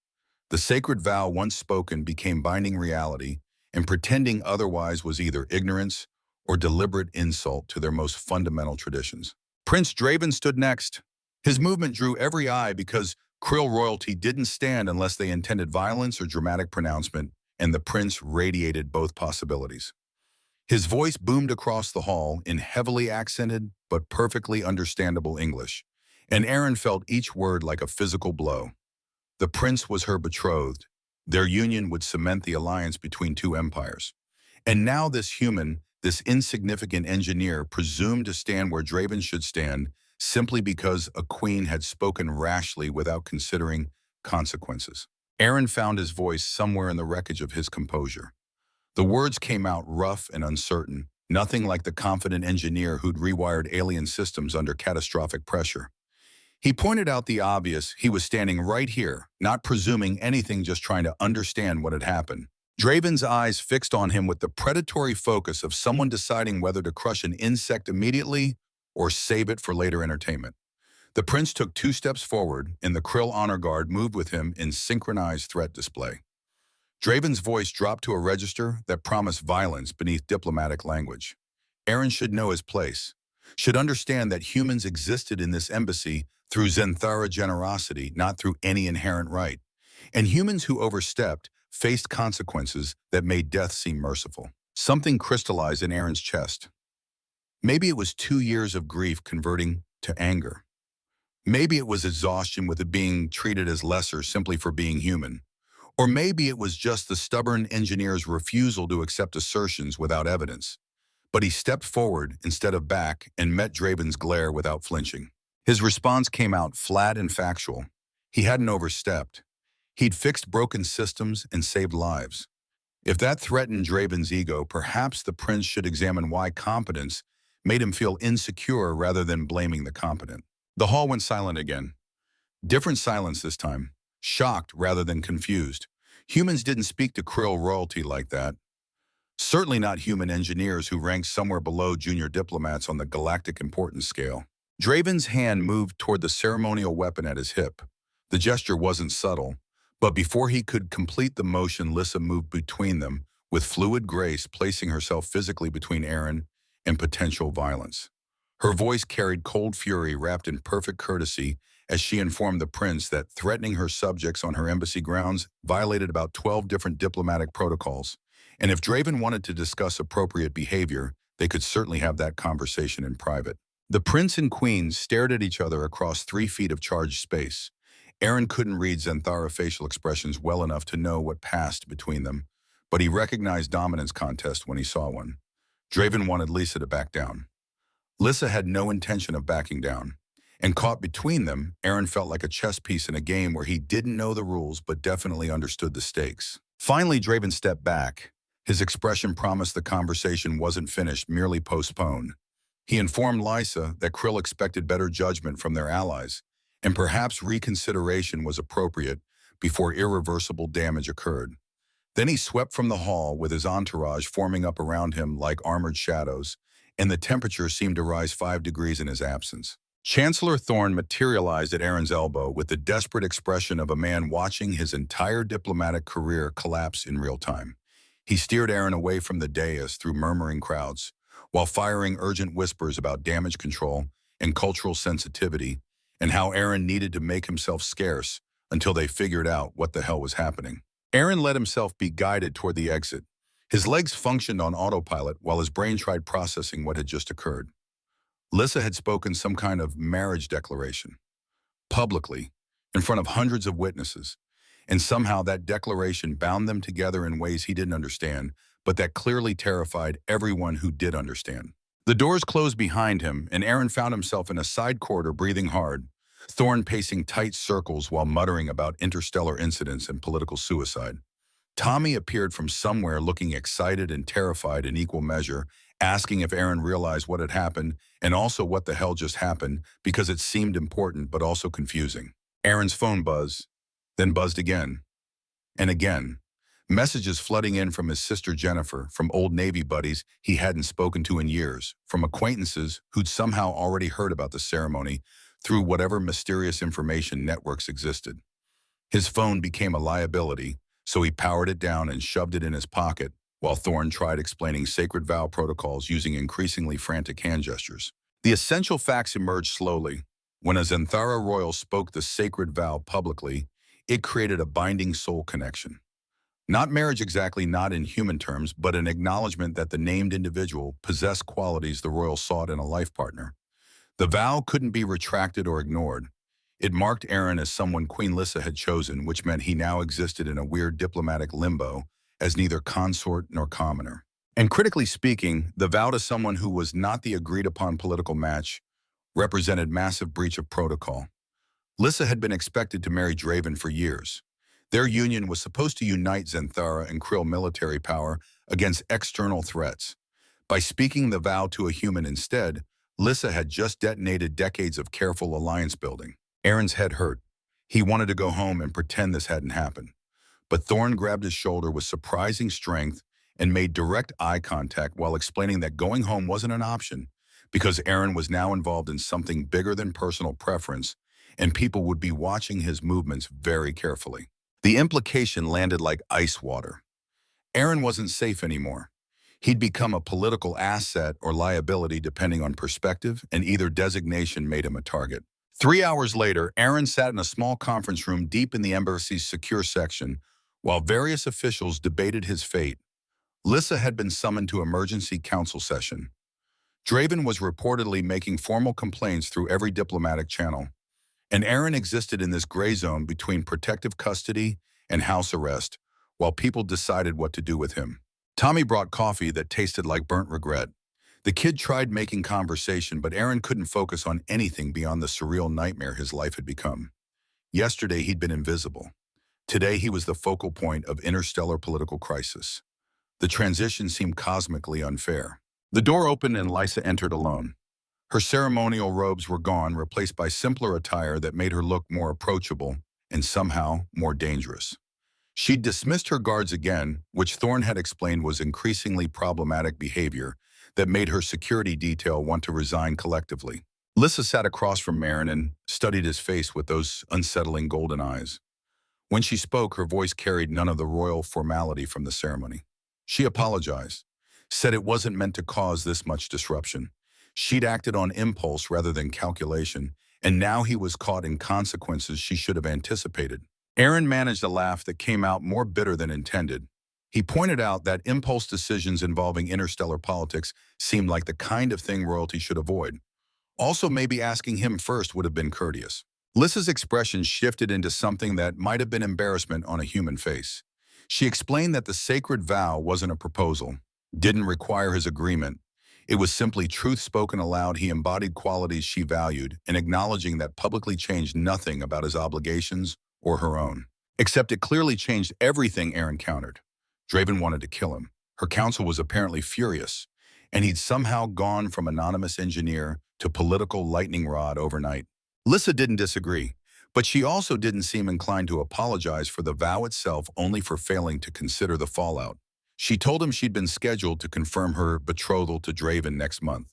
The sacred vow once spoken became binding reality, and pretending otherwise was either ignorance or deliberate insult to their most fundamental traditions. Prince Draven stood next. His movement drew every eye because Krill royalty didn't stand unless they intended violence or dramatic pronouncement, and the prince radiated both possibilities. His voice boomed across the hall in heavily accented but perfectly understandable English, and Aaron felt each word like a physical blow. The prince was her betrothed. Their union would cement the alliance between 2 empires. And now this human, this insignificant engineer, presumed to stand where Draven should stand, simply because a queen had spoken rashly without considering consequences. Aaron found his voice somewhere in the wreckage of his composure. The words came out rough and uncertain, nothing like the confident engineer who'd rewired alien systems under catastrophic pressure. He pointed out the obvious. He was standing right here, not presuming anything, just trying to understand what had happened. Draven's eyes fixed on him with the predatory focus of someone deciding whether to crush an insect immediately or save it for later entertainment. The prince took 2 steps forward, and the Krill honor guard moved with him in synchronized threat display. Draven's voice dropped to a register that promised violence beneath diplomatic language. Aaron should know his place, should understand that humans existed in this embassy through Zenthara generosity, not through any inherent right. And humans who overstepped faced consequences that made death seem merciful. Something crystallized in Aaron's chest. Maybe it was 2 years of grief converting to anger. Maybe it was exhaustion with it being treated as lesser simply for being human. Or maybe it was just the stubborn engineer's refusal to accept assertions without evidence. But he stepped forward instead of back and met Draven's glare without flinching. His response came out flat and factual. He hadn't overstepped. He'd fixed broken systems and saved lives. If that threatened Draven's ego, perhaps the prince should examine why competence made him feel insecure rather than blaming the competent. The hall went silent again. Different silence this time, shocked rather than confused. Humans didn't speak to Krill royalty like that. Certainly not human engineers who ranked somewhere below junior diplomats on the galactic importance scale. Draven's hand moved toward the ceremonial weapon at his hip. The gesture wasn't subtle, but before he could complete the motion, Lissa moved between them with fluid grace, placing herself physically between Aaron and potential violence. Her voice carried cold fury wrapped in perfect courtesy as she informed the prince that threatening her subjects on her embassy grounds violated about 12 different diplomatic protocols. And if Draven wanted to discuss appropriate behavior, they could certainly have that conversation in private. The prince and queen stared at each other across 3 feet of charged space. Aaron couldn't read Zenthara facial expressions well enough to know what passed between them, but he recognized dominance contest when he saw one. Draven wanted Lisa to back down. Lissa had no intention of backing down. And caught between them, Aaron felt like a chess piece in a game where he didn't know the rules but definitely understood the stakes. Finally, Draven stepped back. His expression promised the conversation wasn't finished, merely postponed. He informed Lysa that Krill expected better judgment from their allies, and perhaps reconsideration was appropriate before irreversible damage occurred. Then he swept from the hall with his entourage forming up around him like armored shadows, and the temperature seemed to rise 5 degrees in his absence. Chancellor Thorne materialized at Aaron's elbow with the desperate expression of a man watching his entire diplomatic career collapse in real time. He steered Aaron away from the dais through murmuring crowds, while firing urgent whispers about damage control and cultural sensitivity, and how Aaron needed to make himself scarce until they figured out what the hell was happening. Aaron let himself be guided toward the exit. His legs functioned on autopilot while his brain tried processing what had just occurred. Lissa had spoken some kind of marriage declaration, publicly, in front of hundreds of witnesses, and somehow that declaration bound them together in ways he didn't understand, but that clearly terrified everyone who did understand. The doors closed behind him, and Aaron found himself in a side corridor breathing hard, Thorne pacing tight circles while muttering about interstellar incidents and political suicide. Tommy appeared from somewhere looking excited and terrified in equal measure, asking if Aaron realized what had happened and also what the hell just happened because it seemed important but also confusing. Aaron's phone buzzed, then buzzed again and again. Messages flooding in from his sister Jennifer, from old Navy buddies he hadn't spoken to in years, from acquaintances who'd somehow already heard about the ceremony through whatever mysterious information networks existed. His phone became a liability, so he powered it down and shoved it in his pocket while Thorne tried explaining sacred vow protocols using increasingly frantic hand gestures. The essential facts emerged slowly. When a Zenthara royal spoke the sacred vow publicly, it created a binding soul connection. Not marriage exactly, not in human terms, but an acknowledgement that the named individual possessed qualities the royal sought in a life partner. The vow couldn't be retracted or ignored. It marked Aaron as someone Queen Lissa had chosen, which meant he now existed in a weird diplomatic limbo as neither consort nor commoner. And critically speaking, the vow to someone who was not the agreed-upon political match represented massive breach of protocol. Lissa had been expected to marry Draven for years. Their union was supposed to unite Zenthara and Krill military power against external threats. By speaking the vow to a human instead, Lissa had just detonated decades of careful alliance building. Aaron's head hurt. He wanted to go home and pretend this hadn't happened. But Thorne grabbed his shoulder with surprising strength and made direct eye contact while explaining that going home wasn't an option because Aaron was now involved in something bigger than personal preference, and people would be watching his movements very carefully. The implication landed like ice water. Aaron wasn't safe anymore. He'd become a political asset or liability depending on perspective, and either designation made him a target. 3 hours later, Aaron sat in a small conference room deep in the embassy's secure section while various officials debated his fate. Lissa had been summoned to emergency council session. Draven was reportedly making formal complaints through every diplomatic channel, and Aaron existed in this gray zone between protective custody and house arrest while people decided what to do with him. Tommy brought coffee that tasted like burnt regret. The kid tried making conversation, but Aaron couldn't focus on anything beyond the surreal nightmare his life had become. Yesterday, he'd been invisible. Today, he was the focal point of interstellar political crisis. The transition seemed cosmically unfair. The door opened and Lysa entered alone. Her ceremonial robes were gone, replaced by simpler attire that made her look more approachable and somehow more dangerous. She'd dismissed her guards again, which Thorne had explained was increasingly problematic behavior that made her security detail want to resign collectively. Lissa sat across from Marin and studied his face with those unsettling golden eyes. When she spoke, her voice carried none of the royal formality from the ceremony. She apologized, said it wasn't meant to cause this much disruption. She'd acted on impulse rather than calculation, and now he was caught in consequences she should have anticipated. Aaron managed a laugh that came out more bitter than intended. He pointed out that impulse decisions involving interstellar politics seemed like the kind of thing royalty should avoid. Also, maybe asking him first would have been courteous. Lissa's expression shifted into something that might have been embarrassment on a human face. She explained that the sacred vow wasn't a proposal, didn't require his agreement. It was simply truth spoken aloud. He embodied qualities she valued, and acknowledging that publicly changed nothing about his obligations or her own. Except it clearly changed everything Aaron countered. Draven wanted to kill him. Her counsel was apparently furious, and he'd somehow gone from anonymous engineer to political lightning rod overnight. Lissa didn't disagree, but she also didn't seem inclined to apologize for the vow itself, only for failing to consider the fallout. She told him she'd been scheduled to confirm her betrothal to Draven next month.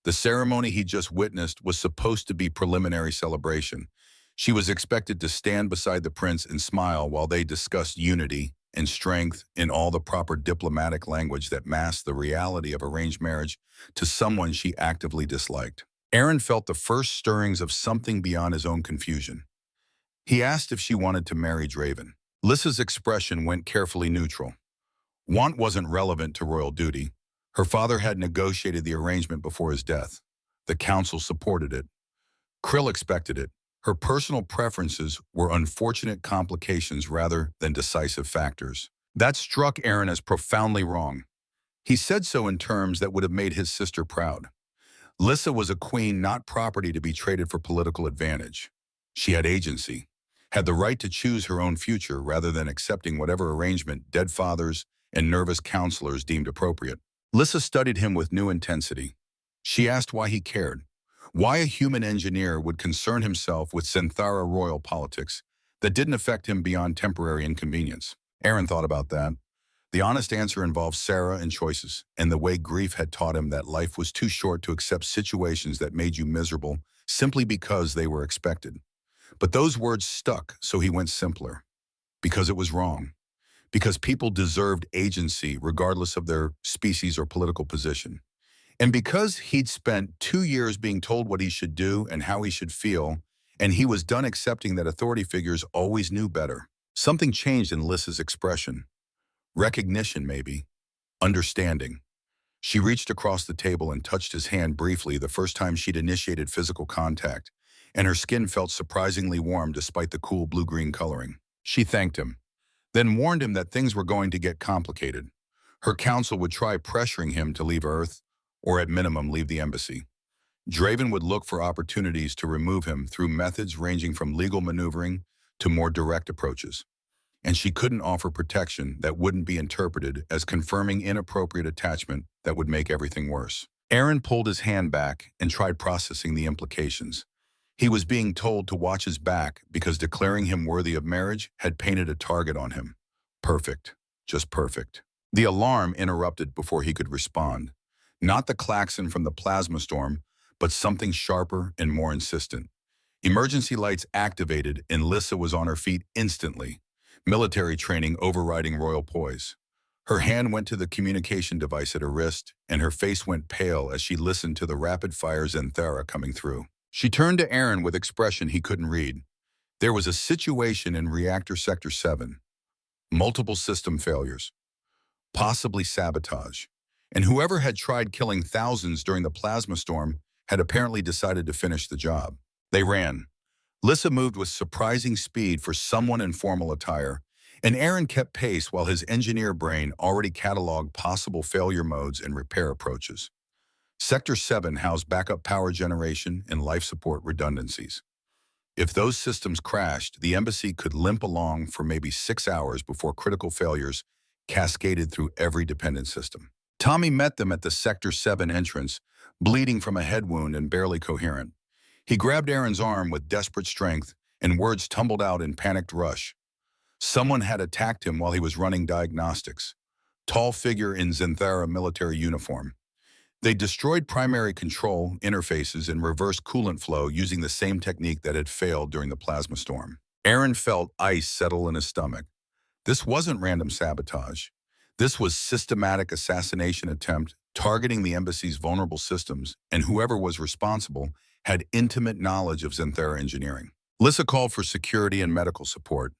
The ceremony he just witnessed was supposed to be preliminary celebration. She was expected to stand beside the prince and smile while they discussed unity and strength in all the proper diplomatic language that masked the reality of arranged marriage to someone she actively disliked. Aaron felt the first stirrings of something beyond his own confusion. He asked if she wanted to marry Draven. Lissa's expression went carefully neutral. Want wasn't relevant to royal duty. Her father had negotiated the arrangement before his death. The council supported it. Krill expected it. Her personal preferences were unfortunate complications rather than decisive factors. That struck Aaron as profoundly wrong. He said so in terms that would have made his sister proud. Lissa was a queen, not property to be traded for political advantage. She had agency, had the right to choose her own future rather than accepting whatever arrangement dead fathers and nervous counselors deemed appropriate. Lissa studied him with new intensity. She asked why he cared, why a human engineer would concern himself with Synthara royal politics that didn't affect him beyond temporary inconvenience. Aaron thought about that. The honest answer involved Sarah and choices, and the way grief had taught him that life was too short to accept situations that made you miserable simply because they were expected. But those words stuck, so he went simpler. Because it was wrong. Because people deserved agency regardless of their species or political position. And because he'd spent 2 years being told what he should do and how he should feel, and he was done accepting that authority figures always knew better. Something changed in Lissa's expression. Recognition, maybe. Understanding. She reached across the table and touched his hand briefly, the first time she'd initiated physical contact, and her skin felt surprisingly warm despite the cool blue-green coloring. She thanked him, then warned him that things were going to get complicated. Her counsel would try pressuring him to leave Earth, or at minimum leave the embassy. Draven would look for opportunities to remove him through methods ranging from legal maneuvering to more direct approaches. And she couldn't offer protection that wouldn't be interpreted as confirming inappropriate attachment that would make everything worse. Aaron pulled his hand back and tried processing the implications. He was being told to watch his back because declaring him worthy of marriage had painted a target on him. Perfect. Just perfect. The alarm interrupted before he could respond. Not the klaxon from the plasma storm, but something sharper and more insistent. Emergency lights activated and Lissa was on her feet instantly. Military training overriding royal poise. Her hand went to the communication device at her wrist, and her face went pale as she listened to the rapid-fire Zenthara coming through. She turned to Aaron with expression he couldn't read. There was a situation in Reactor Sector 7. Multiple system failures. possibly sabotage. And whoever had tried killing thousands during the plasma storm had apparently decided to finish the job. They ran. Lissa moved with surprising speed for someone in formal attire, and Aaron kept pace while his engineer brain already cataloged possible failure modes and repair approaches. Sector 7 housed backup power generation and life support redundancies. If those systems crashed, the embassy could limp along for maybe 6 hours before critical failures cascaded through every dependent system. Tommy met them at the Sector 7 entrance, bleeding from a head wound and barely coherent. He grabbed Aaron's arm with desperate strength, and words tumbled out in panicked rush. Someone had attacked him while he was running diagnostics. Tall figure in Xanthara military uniform. They destroyed primary control interfaces and reversed coolant flow using the same technique that had failed during the plasma storm. Aaron felt ice settle in his stomach. This wasn't random sabotage. This was systematic assassination attempt targeting the embassy's vulnerable systems, and whoever was responsible had intimate knowledge of Xanthara engineering. Lissa called for security and medical support,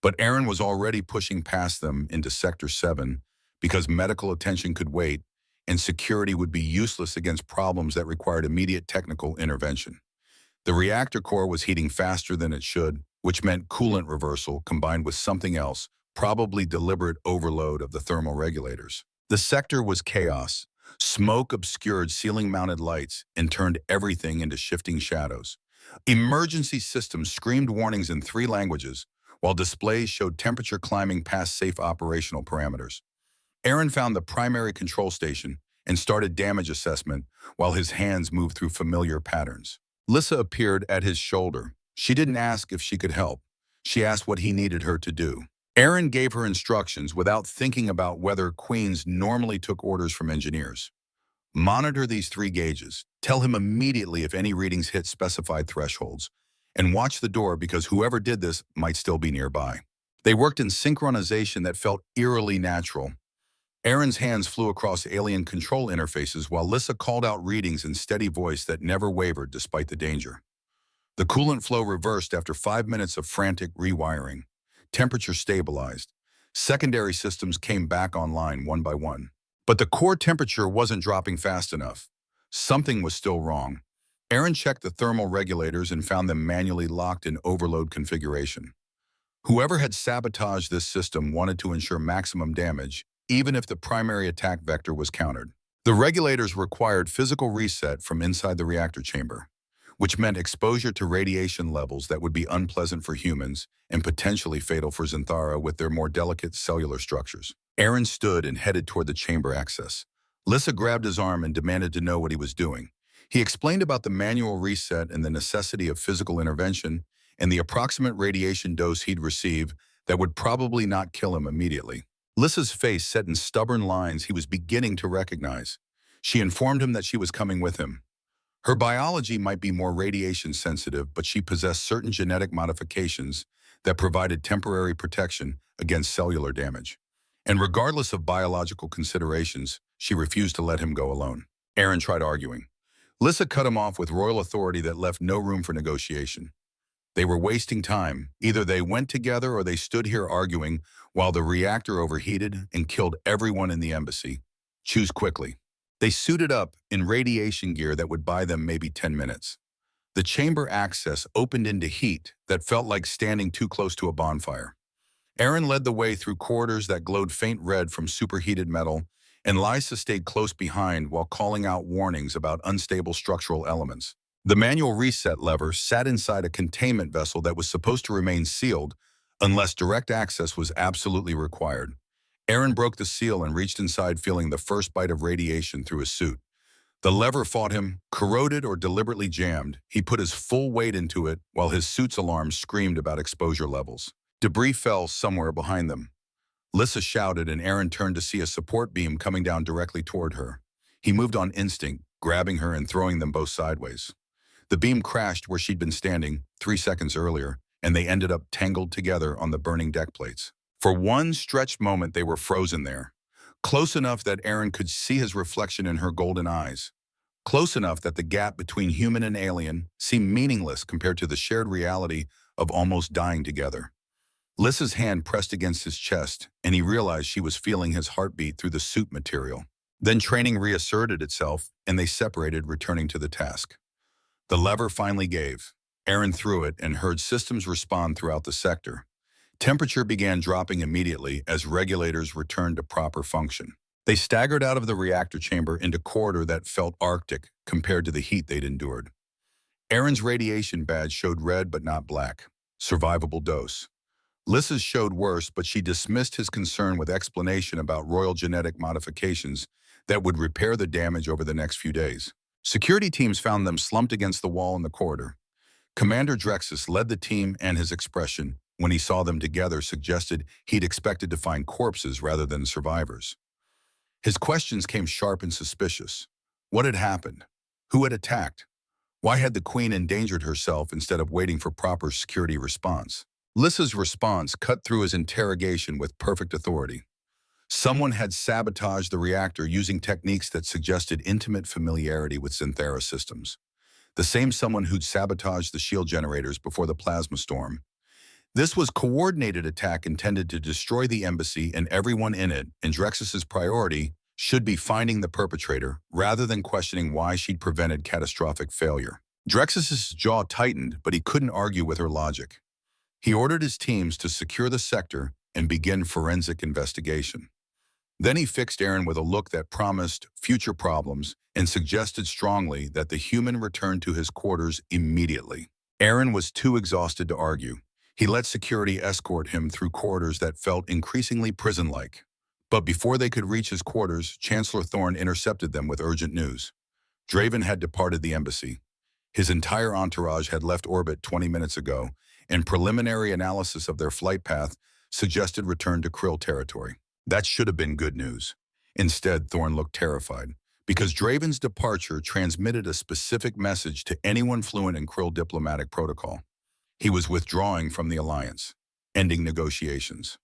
but Aaron was already pushing past them into Sector 7 because medical attention could wait and security would be useless against problems that required immediate technical intervention. The reactor core was heating faster than it should, which meant coolant reversal combined with something else, probably deliberate overload of the thermal regulators. The sector was chaos. Smoke obscured ceiling-mounted lights and turned everything into shifting shadows. Emergency systems screamed warnings in 3 languages, while displays showed temperature climbing past safe operational parameters. Aaron found the primary control station and started damage assessment while his hands moved through familiar patterns. Lissa appeared at his shoulder. She didn't ask if she could help. She asked what he needed her to do. Aaron gave her instructions without thinking about whether queens normally took orders from engineers. Monitor these 3 gauges. Tell him immediately if any readings hit specified thresholds. And watch the door because whoever did this might still be nearby. They worked in synchronization that felt eerily natural. Aaron's hands flew across alien control interfaces while Lissa called out readings in steady voice that never wavered despite the danger. The coolant flow reversed after 5 minutes of frantic rewiring. Temperature stabilized. Secondary systems came back online one by one. But the core temperature wasn't dropping fast enough. Something was still wrong. Aaron checked the thermal regulators and found them manually locked in overload configuration. Whoever had sabotaged this system wanted to ensure maximum damage, even if the primary attack vector was countered. The regulators required physical reset from inside the reactor chamber, which meant exposure to radiation levels that would be unpleasant for humans and potentially fatal for Xanthara with their more delicate cellular structures. Aaron stood and headed toward the chamber access. Lissa grabbed his arm and demanded to know what he was doing. He explained about the manual reset and the necessity of physical intervention and the approximate radiation dose he'd receive that would probably not kill him immediately. Lissa's face set in stubborn lines he was beginning to recognize. She informed him that she was coming with him. Her biology might be more radiation sensitive, but she possessed certain genetic modifications that provided temporary protection against cellular damage. And regardless of biological considerations, she refused to let him go alone. Aaron tried arguing. Lissa cut him off with royal authority that left no room for negotiation. They were wasting time. Either they went together or they stood here arguing while the reactor overheated and killed everyone in the embassy. Choose quickly. They suited up in radiation gear that would buy them maybe 10 minutes. The chamber access opened into heat that felt like standing too close to a bonfire. Aaron led the way through corridors that glowed faint red from superheated metal, and Lisa stayed close behind while calling out warnings about unstable structural elements. The manual reset lever sat inside a containment vessel that was supposed to remain sealed unless direct access was absolutely required. Aaron broke the seal and reached inside, feeling the first bite of radiation through his suit. The lever fought him, corroded or deliberately jammed. He put his full weight into it while his suit's alarms screamed about exposure levels. Debris fell somewhere behind them. Lissa shouted and Aaron turned to see a support beam coming down directly toward her. He moved on instinct, grabbing her and throwing them both sideways. The beam crashed where she'd been standing 3 seconds earlier, and they ended up tangled together on the burning deck plates. For one stretched moment, they were frozen there, close enough that Aaron could see his reflection in her golden eyes, close enough that the gap between human and alien seemed meaningless compared to the shared reality of almost dying together. Lissa's hand pressed against his chest, and he realized she was feeling his heartbeat through the suit material. Then training reasserted itself, and they separated, returning to the task. The lever finally gave. Aaron threw it and heard systems respond throughout the sector. Temperature began dropping immediately as regulators returned to proper function. They staggered out of the reactor chamber into a corridor that felt arctic compared to the heat they'd endured. Aaron's radiation badge showed red but not black. Survivable dose. Lissa's showed worse, but she dismissed his concern with explanation about royal genetic modifications that would repair the damage over the next few days. Security teams found them slumped against the wall in the corridor. Commander Drexus led the team, and his expression, when he saw them together, suggested he'd expected to find corpses rather than survivors. His questions came sharp and suspicious. What had happened? Who had attacked? Why had the Queen endangered herself instead of waiting for proper security response? Lissa's response cut through his interrogation with perfect authority. Someone had sabotaged the reactor using techniques that suggested intimate familiarity with Xanthera systems. The same someone who'd sabotaged the shield generators before the plasma storm. This was coordinated attack intended to destroy the embassy and everyone in it, and Drexus's priority should be finding the perpetrator rather than questioning why she'd prevented catastrophic failure. Drexus's jaw tightened, but he couldn't argue with her logic. He ordered his teams to secure the sector and begin forensic investigation. Then he fixed Aaron with a look that promised future problems and suggested strongly that the human return to his quarters immediately. Aaron was too exhausted to argue. He let security escort him through corridors that felt increasingly prison-like. But before they could reach his quarters, Chancellor Thorne intercepted them with urgent news. Draven had departed the embassy. His entire entourage had left orbit 20 minutes ago, and preliminary analysis of their flight path suggested return to Krill territory. That should have been good news. Instead, Thorne looked terrified, because Draven's departure transmitted a specific message to anyone fluent in Krill diplomatic protocol. He was withdrawing from the alliance, ending negotiations.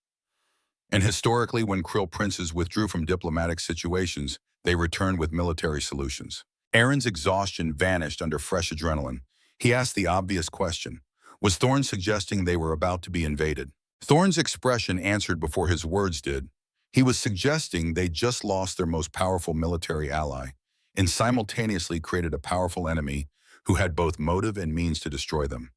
And historically, when Krill princes withdrew from diplomatic situations, they returned with military solutions. Aaron's exhaustion vanished under fresh adrenaline. He asked the obvious question. Was Thorne suggesting they were about to be invaded? Thorne's expression answered before his words did. He was suggesting they just lost their most powerful military ally and simultaneously created a powerful enemy who had both motive and means to destroy them.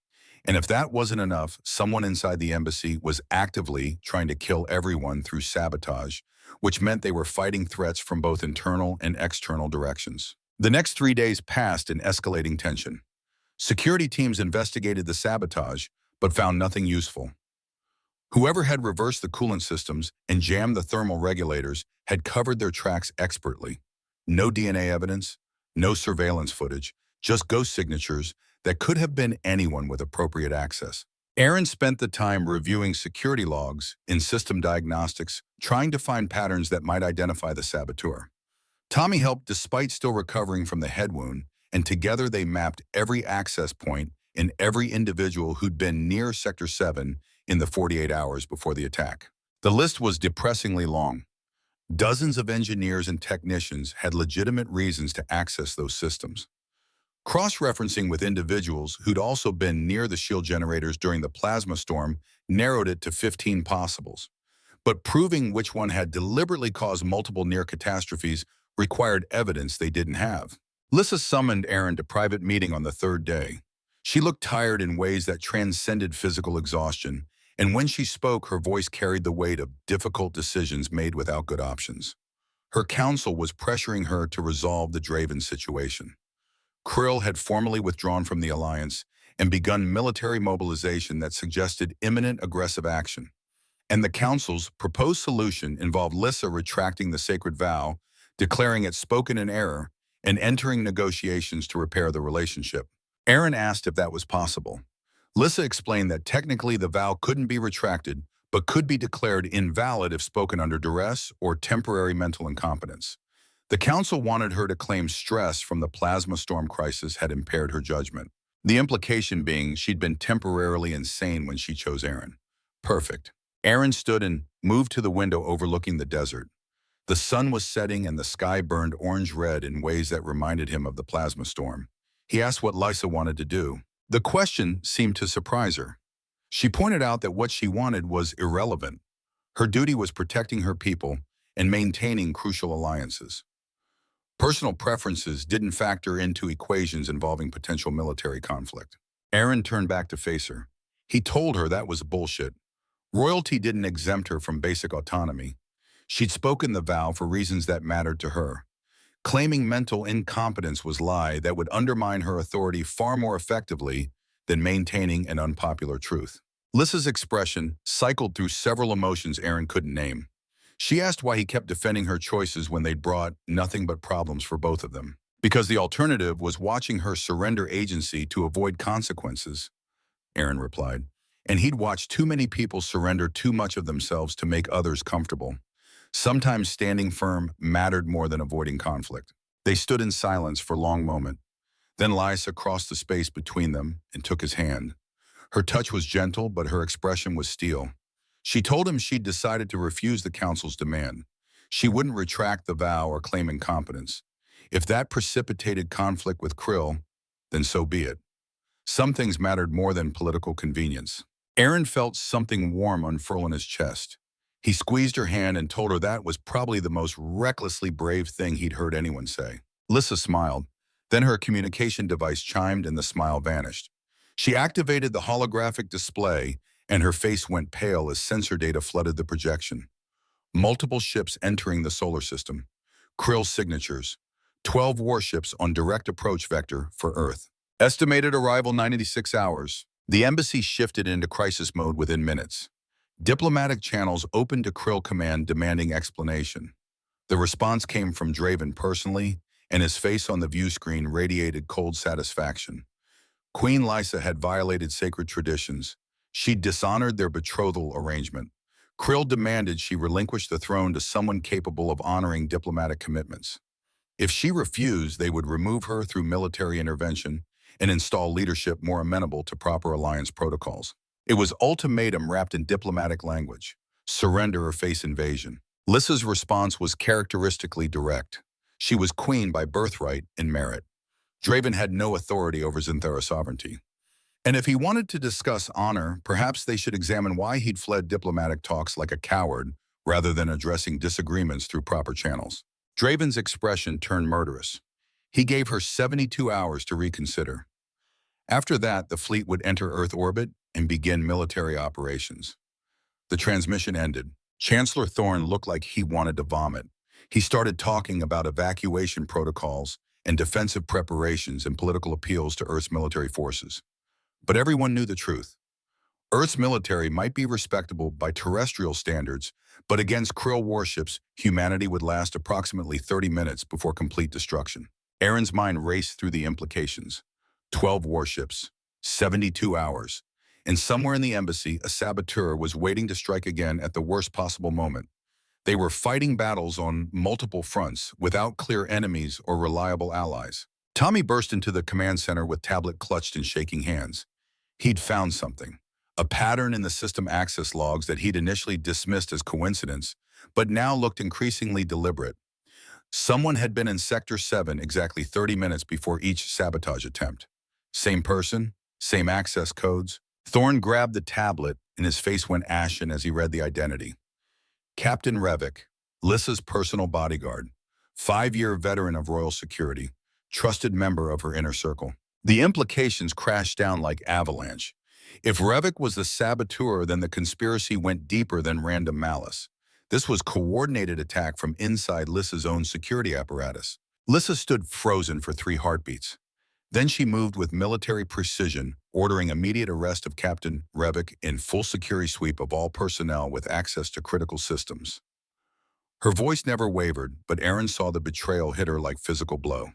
And if that wasn't enough, someone inside the embassy was actively trying to kill everyone through sabotage, which meant they were fighting threats from both internal and external directions. The next 3 days passed in escalating tension. Security teams investigated the sabotage, but found nothing useful. Whoever had reversed the coolant systems and jammed the thermal regulators had covered their tracks expertly. No DNA evidence, no surveillance footage, just ghost signatures that could have been anyone with appropriate access. Aaron spent the time reviewing security logs in system diagnostics, trying to find patterns that might identify the saboteur. Tommy helped despite still recovering from the head wound, and together they mapped every access point and every individual who'd been near Sector 7 in the 48 hours before the attack. The list was depressingly long. Dozens of engineers and technicians had legitimate reasons to access those systems. Cross-referencing with individuals who'd also been near the shield generators during the plasma storm narrowed it to 15 possibles. But proving which one had deliberately caused multiple near catastrophes required evidence they didn't have. Lissa summoned Aaron to private meeting on the third day. She looked tired in ways that transcended physical exhaustion, and when she spoke, her voice carried the weight of difficult decisions made without good options. Her counsel was pressuring her to resolve the Draven situation. Krill had formally withdrawn from the alliance and begun military mobilization that suggested imminent aggressive action. And the Council's proposed solution involved Lissa retracting the sacred vow, declaring it spoken in error, and entering negotiations to repair the relationship. Aaron asked if that was possible. Lissa explained that technically the vow couldn't be retracted, but could be declared invalid if spoken under duress or temporary mental incompetence. The Council wanted her to claim stress from the plasma storm crisis had impaired her judgment. The implication being she'd been temporarily insane when she chose Aaron. Perfect. Aaron stood and moved to the window overlooking the desert. The sun was setting and the sky burned orange-red in ways that reminded him of the plasma storm. He asked what Lissa wanted to do. The question seemed to surprise her. She pointed out that what she wanted was irrelevant. Her duty was protecting her people and maintaining crucial alliances. Personal preferences didn't factor into equations involving potential military conflict. Aaron turned back to face her. He told her that was bullshit. Royalty didn't exempt her from basic autonomy. She'd spoken the vow for reasons that mattered to her. Claiming mental incompetence was a lie that would undermine her authority far more effectively than maintaining an unpopular truth. Lissa's expression cycled through several emotions Aaron couldn't name. She asked why he kept defending her choices when they'd brought nothing but problems for both of them. Because the alternative was watching her surrender agency to avoid consequences, Aaron replied. And he'd watched too many people surrender too much of themselves to make others comfortable. Sometimes standing firm mattered more than avoiding conflict. They stood in silence for a long moment. Then Lysa crossed the space between them and took his hand. Her touch was gentle, but her expression was steel. She told him she'd decided to refuse the council's demand. She wouldn't retract the vow or claim incompetence. If that precipitated conflict with Krill, then so be it. Some things mattered more than political convenience. Aaron felt something warm unfurl in his chest. He squeezed her hand and told her that was probably the most recklessly brave thing he'd heard anyone say. Lissa smiled. Then her communication device chimed and the smile vanished. She activated the holographic display and her face went pale as sensor data flooded the projection. Multiple ships entering the solar system. Krill's signatures. 12 warships on direct approach vector for Earth. Estimated arrival 96 hours. The embassy shifted into crisis mode within minutes. Diplomatic channels opened to Krill Command demanding explanation. The response came from Draven personally, and his face on the view screen radiated cold satisfaction. Queen Lysa had violated sacred traditions. She'd dishonored their betrothal arrangement. Krill demanded she relinquish the throne to someone capable of honoring diplomatic commitments. If she refused, they would remove her through military intervention and install leadership more amenable to proper alliance protocols. It was ultimatum wrapped in diplomatic language. Surrender or face invasion. Lissa's response was characteristically direct. She was queen by birthright and merit. Draven had no authority over Xanthara's sovereignty. And if he wanted to discuss honor, perhaps they should examine why he'd fled diplomatic talks like a coward rather than addressing disagreements through proper channels. Draven's expression turned murderous. He gave her 72 hours to reconsider. After that, the fleet would enter Earth orbit and begin military operations. The transmission ended. Chancellor Thorne looked like he wanted to vomit. He started talking about evacuation protocols and defensive preparations and political appeals to Earth's military forces. But everyone knew the truth. Earth's military might be respectable by terrestrial standards, but against Krill warships, humanity would last approximately 30 minutes before complete destruction. Aaron's mind raced through the implications. 12 warships, 72 hours, and somewhere in the embassy, a saboteur was waiting to strike again at the worst possible moment. They were fighting battles on multiple fronts without clear enemies or reliable allies. Tommy burst into the command center with tablet clutched and shaking hands. He'd found something, a pattern in the system access logs that he'd initially dismissed as coincidence, but now looked increasingly deliberate. Someone had been in Sector 7 exactly 30 minutes before each sabotage attempt. Same person, same access codes. Thorne grabbed the tablet and his face went ashen as he read the identity. Captain Revik, Lissa's personal bodyguard, 5-year veteran of royal security, trusted member of her inner circle. The implications crashed down like avalanche. If Revik was the saboteur, then the conspiracy went deeper than random malice. This was coordinated attack from inside Lissa's own security apparatus. Lissa stood frozen for 3 heartbeats. Then she moved with military precision, ordering immediate arrest of Captain Revik in full security sweep of all personnel with access to critical systems. Her voice never wavered, but Aaron saw the betrayal hit her like physical blow.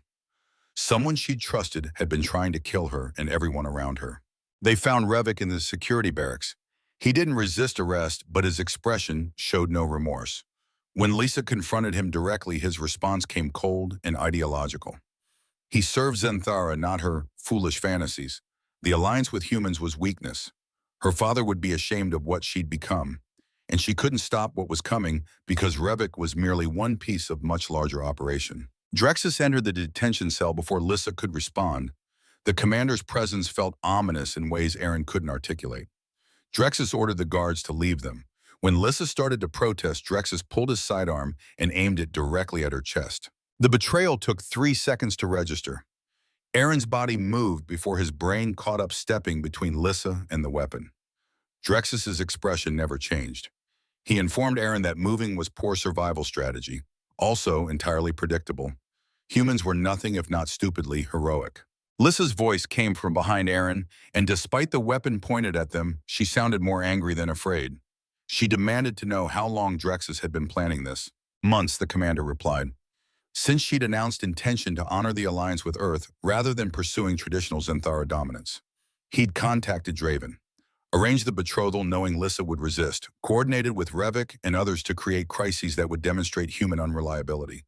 Someone she'd trusted had been trying to kill her and everyone around her. They found Revik in the security barracks. He didn't resist arrest, but his expression showed no remorse. When Lisa confronted him directly, his response came cold and ideological. He served Xanthara, not her foolish fantasies. The alliance with humans was weakness. Her father would be ashamed of what she'd become, and she couldn't stop what was coming because Revik was merely one piece of much larger operation. Drexus entered the detention cell before Lissa could respond. The commander's presence felt ominous in ways Aaron couldn't articulate. Drexus ordered the guards to leave them. When Lissa started to protest, Drexus pulled his sidearm and aimed it directly at her chest. The betrayal took 3 seconds to register. Aaron's body moved before his brain caught up, stepping between Lissa and the weapon. Drexus's expression never changed. He informed Aaron that moving was poor survival strategy, also entirely predictable. Humans were nothing if not stupidly heroic. Lissa's voice came from behind Aaron, and despite the weapon pointed at them, she sounded more angry than afraid. She demanded to know how long Drexus had been planning this. Months, the commander replied. Since she'd announced intention to honor the alliance with Earth rather than pursuing traditional Xanthara dominance. He'd contacted Draven, arranged the betrothal knowing Lissa would resist, coordinated with Revik and others to create crises that would demonstrate human unreliability.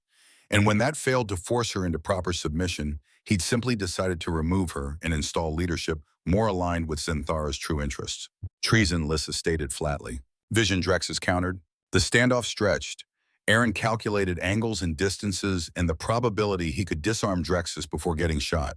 And when that failed to force her into proper submission, he'd simply decided to remove her and install leadership more aligned with Xanthara's true interests. Treason, Lissa stated flatly. Vision, Drexus countered. The standoff stretched. Aaron calculated angles and distances and the probability he could disarm Drexus before getting shot.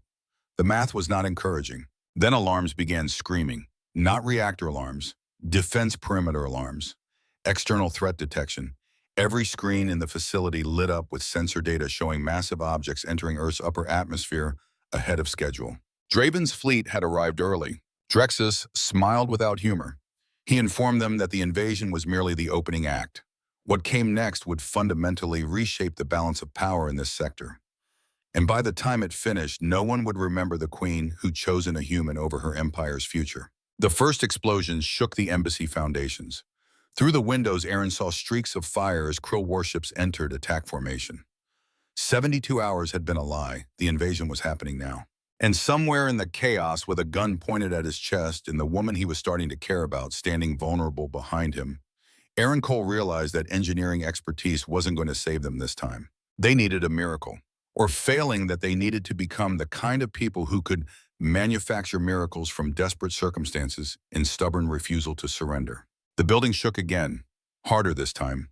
The math was not encouraging. Then alarms began screaming. Not reactor alarms, defense perimeter alarms, external threat detection. Every screen in the facility lit up with sensor data showing massive objects entering Earth's upper atmosphere ahead of schedule. Draven's fleet had arrived early. Drexus smiled without humor. He informed them that the invasion was merely the opening act. What came next would fundamentally reshape the balance of power in this sector. And by the time it finished, no one would remember the queen who'd chosen a human over her empire's future. The first explosions shook the embassy foundations. Through the windows, Aaron saw streaks of fire as Krill warships entered attack formation. 72 hours had been a lie. The invasion was happening now. And somewhere in the chaos, with a gun pointed at his chest and the woman he was starting to care about standing vulnerable behind him, Aaron Cole realized that engineering expertise wasn't going to save them this time. They needed a miracle. Or failing that, they needed to become the kind of people who could manufacture miracles from desperate circumstances and stubborn refusal to surrender. The building shook again, harder this time.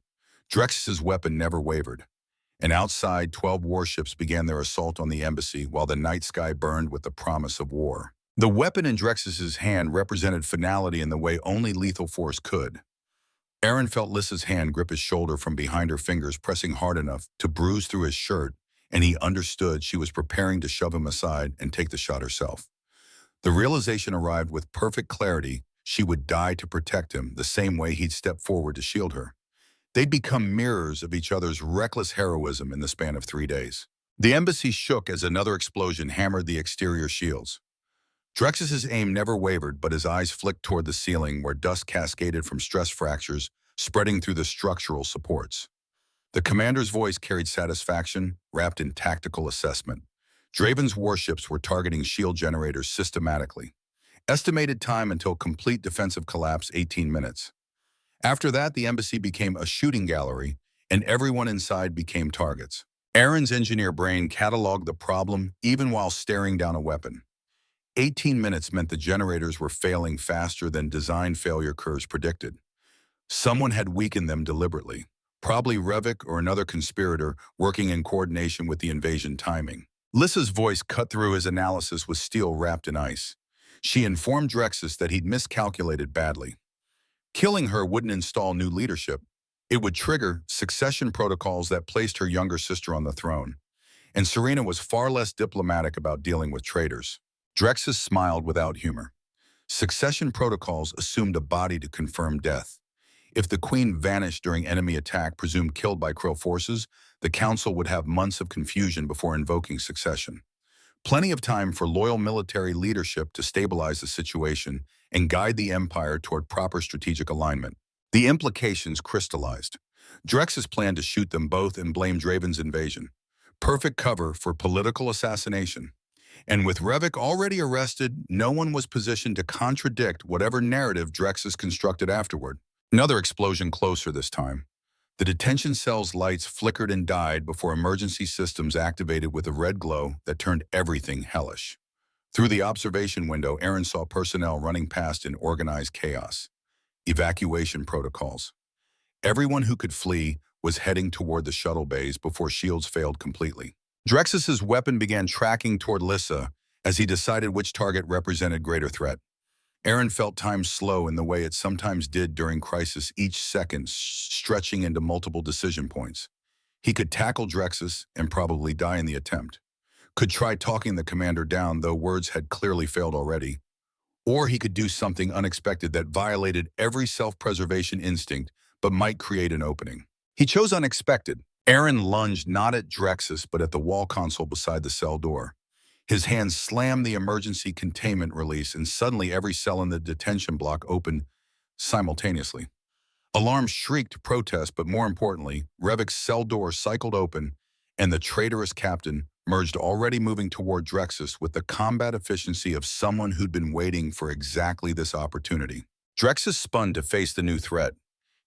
Drexus's weapon never wavered. And outside, 12 warships began their assault on the embassy while the night sky burned with the promise of war. The weapon in Drexus's hand represented finality in the way only lethal force could. Aaron felt Lissa's hand grip his shoulder from behind her fingers, pressing hard enough to bruise through his shirt, and he understood she was preparing to shove him aside and take the shot herself. The realization arrived with perfect clarity. She would die to protect him the same way he'd stepped forward to shield her. They'd become mirrors of each other's reckless heroism in the span of 3 days. The embassy shook as another explosion hammered the exterior shields. Drexus's aim never wavered, but his eyes flicked toward the ceiling where dust cascaded from stress fractures spreading through the structural supports. The commander's voice carried satisfaction, wrapped in tactical assessment. Draven's warships were targeting shield generators systematically. Estimated time until complete defensive collapse, 18 minutes. After that, the embassy became a shooting gallery, and everyone inside became targets. Aaron's engineer brain cataloged the problem even while staring down a weapon. 18 minutes meant the generators were failing faster than design failure curves predicted. Someone had weakened them deliberately. Probably Revik or another conspirator working in coordination with the invasion timing. Lissa's voice cut through his analysis with steel wrapped in ice. She informed Drexus that he'd miscalculated badly. Killing her wouldn't install new leadership. It would trigger succession protocols that placed her younger sister on the throne. And Serena was far less diplomatic about dealing with traitors. Drexus smiled without humor. Succession protocols assumed a body to confirm death. If the queen vanished during enemy attack, presumed killed by Krill forces, the council would have months of confusion before invoking succession. Plenty of time for loyal military leadership to stabilize the situation and guide the empire toward proper strategic alignment. The implications crystallized. Drexus planned to shoot them both and blame Draven's invasion. Perfect cover for political assassination. And with Revik already arrested, no one was positioned to contradict whatever narrative Drexus constructed afterward. Another explosion closer this time. The detention cell's lights flickered and died before emergency systems activated with a red glow that turned everything hellish. Through the observation window, Aaron saw personnel running past in organized chaos. Evacuation protocols. Everyone who could flee was heading toward the shuttle bays before shields failed completely. Drexus's weapon began tracking toward Lissa as he decided which target represented greater threat. Aaron felt time slow in the way it sometimes did during crisis, each second stretching into multiple decision points. He could tackle Drexus and probably die in the attempt. Could try talking the commander down, though words had clearly failed already. Or he could do something unexpected that violated every self-preservation instinct but might create an opening. He chose unexpected. Aaron lunged not at Drexus but at the wall console beside the cell door. His hands slammed the emergency containment release, and suddenly every cell in the detention block opened simultaneously. Alarms shrieked to protest, but more importantly, Revik's cell door cycled open, and the traitorous captain merged, already moving toward Drexus with the combat efficiency of someone who'd been waiting for exactly this opportunity. Drexus spun to face the new threat.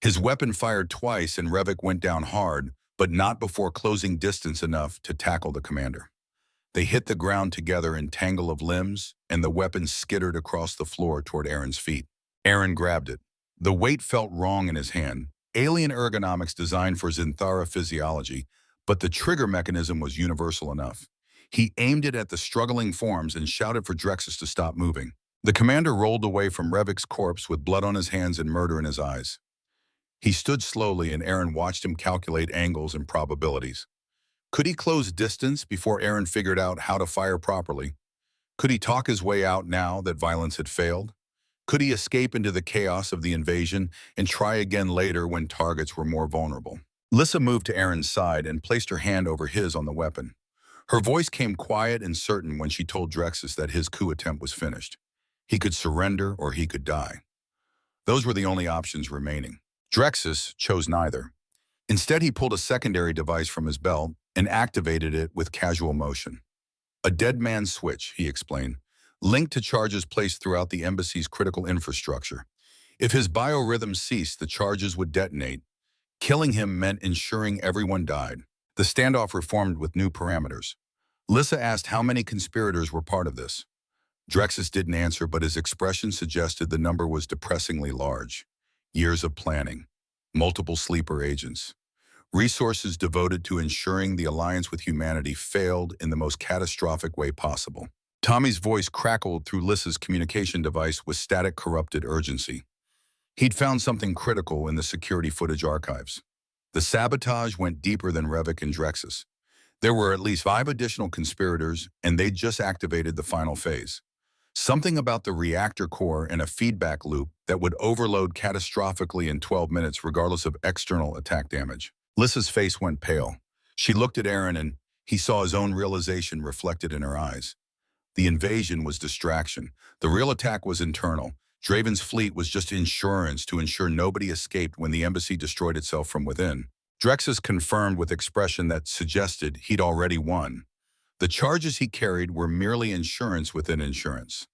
His weapon fired twice, and Revik went down hard, but not before closing distance enough to tackle the commander. They hit the ground together in tangle of limbs, and the weapon skittered across the floor toward Aaron's feet. Aaron grabbed it. The weight felt wrong in his hand, alien ergonomics designed for Zinthara physiology, but the trigger mechanism was universal enough. He aimed it at the struggling forms and shouted for Drexus to stop moving. The commander rolled away from Revik's corpse with blood on his hands and murder in his eyes. He stood slowly, and Aaron watched him calculate angles and probabilities. Could he close distance before Aaron figured out how to fire properly? Could he talk his way out now that violence had failed? Could he escape into the chaos of the invasion and try again later when targets were more vulnerable? Lissa moved to Aaron's side and placed her hand over his on the weapon. Her voice came quiet and certain when she told Drexus that his coup attempt was finished. He could surrender or he could die. Those were the only options remaining. Drexus chose neither. Instead, he pulled a secondary device from his belt and activated it with casual motion. A dead man's switch, he explained, linked to charges placed throughout the embassy's critical infrastructure. If his biorhythms ceased, the charges would detonate. Killing him meant ensuring everyone died. The standoff reformed with new parameters. Lissa asked how many conspirators were part of this. Drexus didn't answer, but his expression suggested the number was depressingly large. Years of planning, multiple sleeper agents, resources devoted to ensuring the alliance with humanity failed in the most catastrophic way possible. Tommy's voice crackled through Lissa's communication device with static, corrupted urgency. He'd found something critical in the security footage archives. The sabotage went deeper than Revik and Drexus. There were at least 5 additional conspirators, and they'd just activated the final phase. Something about the reactor core and a feedback loop that would overload catastrophically in 12 minutes regardless of external attack damage. Lissa's face went pale. She looked at Aaron, and he saw his own realization reflected in her eyes. The invasion was distraction. The real attack was internal. Draven's fleet was just insurance to ensure nobody escaped when the embassy destroyed itself from within. Drexus confirmed with expression that suggested he'd already won. The charges he carried were merely insurance within insurance.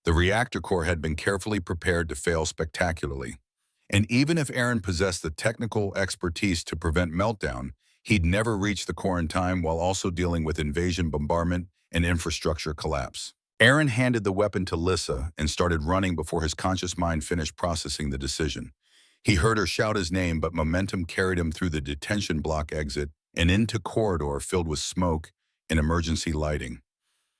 The reactor core had been carefully prepared to fail spectacularly. And even if Aaron possessed the technical expertise to prevent meltdown, he'd never reach the core in time while also dealing with invasion bombardment and infrastructure collapse. Aaron handed the weapon to Lissa and started running before his conscious mind finished processing the decision. He heard her shout his name, but momentum carried him through the detention block exit and into corridor filled with smoke and emergency lighting.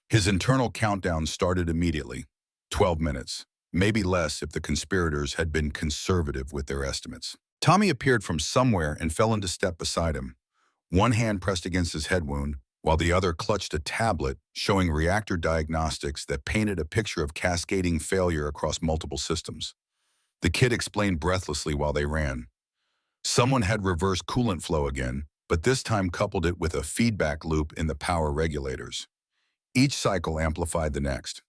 His internal countdown started immediately. 12 minutes, maybe less if the conspirators had been conservative with their estimates. Tommy appeared from somewhere and fell into step beside him. One hand pressed against his head wound, while the other clutched a tablet showing reactor diagnostics that painted a picture of cascading failure across multiple systems. The kid explained breathlessly while they ran. Someone had reversed coolant flow again, but this time coupled it with a feedback loop in the power regulators. Each cycle amplified the next.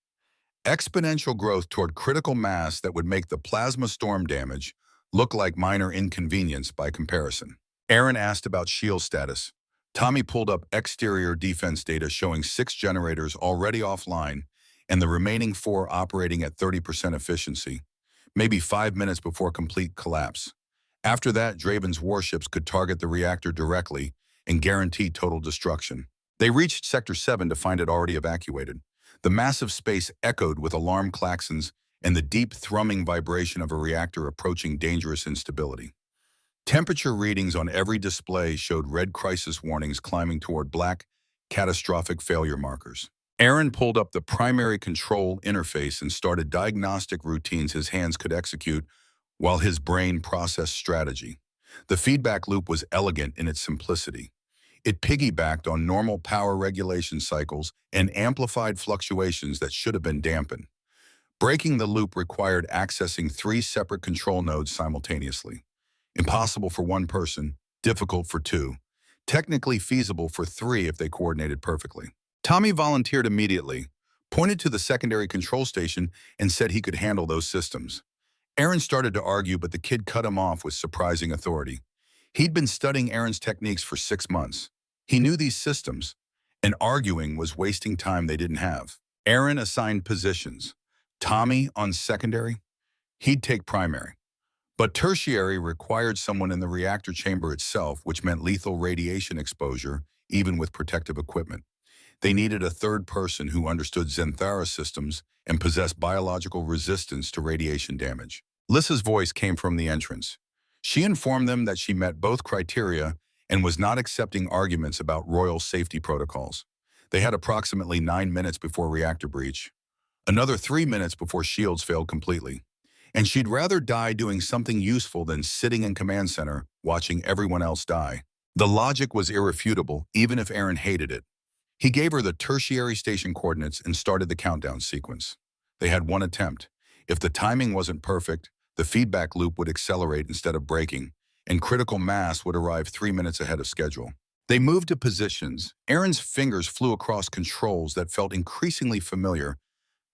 Exponential growth toward critical mass that would make the plasma storm damage look like minor inconvenience by comparison. Aaron asked about shield status. Tommy pulled up exterior defense data showing 6 generators already offline and the remaining 4 operating at 30% efficiency, maybe 5 minutes before complete collapse. After that, Draven's warships could target the reactor directly and guarantee total destruction. They reached Sector 7 to find it already evacuated. The massive space echoed with alarm klaxons and the deep thrumming vibration of a reactor approaching dangerous instability. Temperature readings on every display showed red crisis warnings climbing toward black, catastrophic failure markers. Aaron pulled up the primary control interface and started diagnostic routines his hands could execute while his brain processed strategy. The feedback loop was elegant in its simplicity. It piggybacked on normal power regulation cycles and amplified fluctuations that should have been dampened. Breaking the loop required accessing three separate control nodes simultaneously. Impossible for one person, difficult for two, technically feasible for three if they coordinated perfectly. Tommy volunteered immediately, pointed to the secondary control station, and said he could handle those systems. Aaron started to argue, but the kid cut him off with surprising authority. He'd been studying Aaron's techniques for 6 months. He knew these systems, and arguing was wasting time they didn't have. Aaron assigned positions. Tommy on secondary, he'd take primary. But tertiary required someone in the reactor chamber itself, which meant lethal radiation exposure, even with protective equipment. They needed a third person who understood Xanthara systems and possessed biological resistance to radiation damage. Lissa's voice came from the entrance. She informed them that she met both criteria and was not accepting arguments about royal safety protocols. They had approximately 9 minutes before reactor breach, another 3 minutes before shields failed completely. And she'd rather die doing something useful than sitting in command center watching everyone else die. The logic was irrefutable, even if Aaron hated it. He gave her the tertiary station coordinates and started the countdown sequence. They had one attempt. If the timing wasn't perfect, the feedback loop would accelerate instead of braking, and critical mass would arrive 3 minutes ahead of schedule. They moved to positions. Aaron's fingers flew across controls that felt increasingly familiar,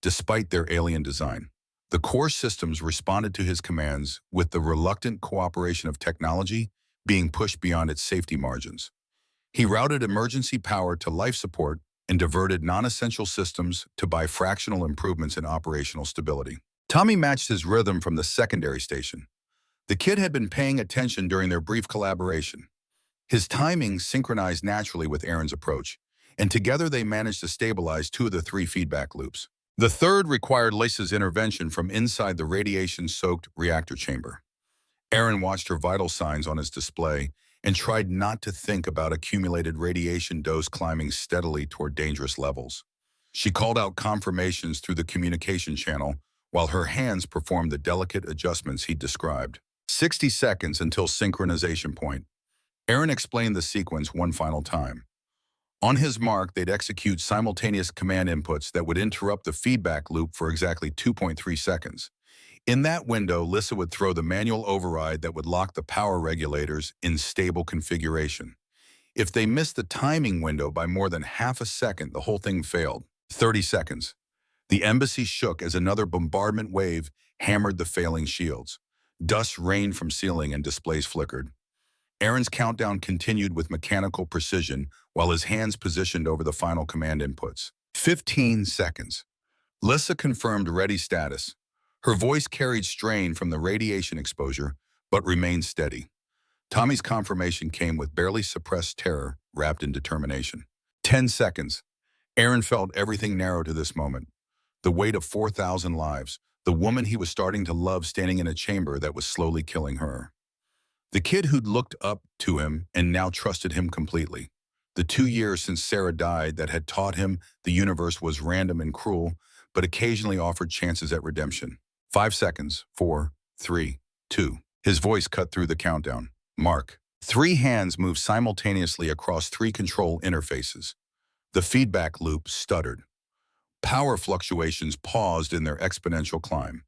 despite their alien design. The core systems responded to his commands with the reluctant cooperation of technology being pushed beyond its safety margins. He routed emergency power to life support and diverted non-essential systems to buy fractional improvements in operational stability. Tommy matched his rhythm from the secondary station. The kid had been paying attention during their brief collaboration. His timing synchronized naturally with Aaron's approach, and together they managed to stabilize 2 of the 3 feedback loops. The third required Lisa's intervention from inside the radiation-soaked reactor chamber. Aaron watched her vital signs on his display and tried not to think about accumulated radiation dose climbing steadily toward dangerous levels. She called out confirmations through the communication channel while her hands performed the delicate adjustments he'd described. 60 seconds until synchronization point. Aaron explained the sequence one final time. On his mark, they'd execute simultaneous command inputs that would interrupt the feedback loop for exactly 2.3 seconds. In that window, Lissa would throw the manual override that would lock the power regulators in stable configuration. If they missed the timing window by more than half a second, the whole thing failed. 30 seconds. The embassy shook as another bombardment wave hammered the failing shields. Dust rained from ceiling and displays flickered. Aaron's countdown continued with mechanical precision while his hands positioned over the final command inputs. 15 seconds. Lissa confirmed ready status. Her voice carried strain from the radiation exposure, but remained steady. Tommy's confirmation came with barely suppressed terror wrapped in determination. 10 seconds. Aaron felt everything narrow to this moment. The weight of 4,000 lives, the woman he was starting to love standing in a chamber that was slowly killing her. The kid who'd looked up to him and now trusted him completely. The 2 years since Sarah died that had taught him the universe was random and cruel, but occasionally offered chances at redemption. 5 seconds. 4, 3, 2. His voice cut through the countdown. Mark. 3 hands moved simultaneously across 3 control interfaces. The feedback loop stuttered. Power fluctuations paused in their exponential climb.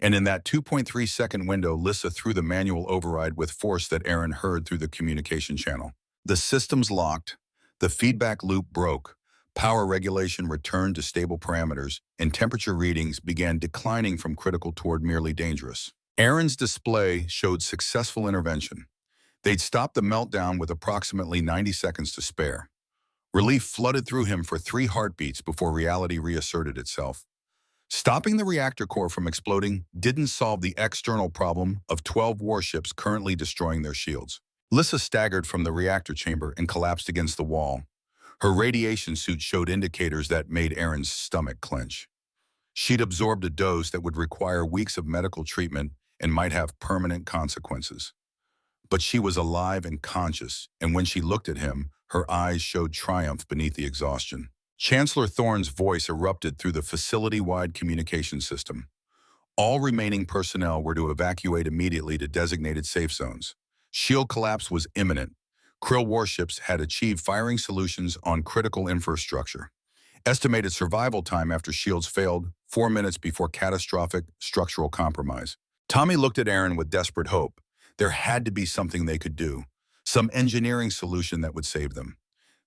And in that 2.3-second window, Lissa threw the manual override with force that Aaron heard through the communication channel. The systems locked. The feedback loop broke. Power regulation returned to stable parameters, and temperature readings began declining from critical toward merely dangerous. Aaron's display showed successful intervention. They'd stopped the meltdown with approximately 90 seconds to spare. Relief flooded through him for 3 heartbeats before reality reasserted itself. Stopping the reactor core from exploding didn't solve the external problem of 12 warships currently destroying their shields. Lissa staggered from the reactor chamber and collapsed against the wall. Her radiation suit showed indicators that made Aaron's stomach clench. She'd absorbed a dose that would require weeks of medical treatment and might have permanent consequences. But she was alive and conscious, and when she looked at him, her eyes showed triumph beneath the exhaustion. Chancellor Thorne's voice erupted through the facility-wide communication system. All remaining personnel were to evacuate immediately to designated safe zones. Shield collapse was imminent. Krill warships had achieved firing solutions on critical infrastructure. Estimated survival time after shields failed, 4 minutes before catastrophic structural compromise. Tommy looked at Aaron with desperate hope. There had to be something they could do, some engineering solution that would save them.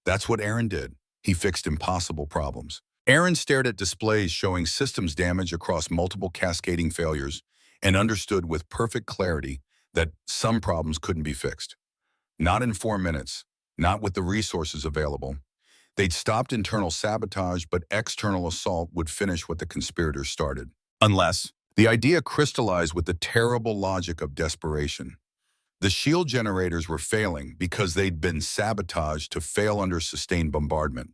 That's what Aaron did. He fixed impossible problems. Aaron stared at displays showing systems damage across multiple cascading failures and understood with perfect clarity that some problems couldn't be fixed. Not in 4 minutes, not with the resources available. They'd stopped internal sabotage, but external assault would finish what the conspirators started. Unless the idea crystallized with the terrible logic of desperation. The shield generators were failing because they'd been sabotaged to fail under sustained bombardment.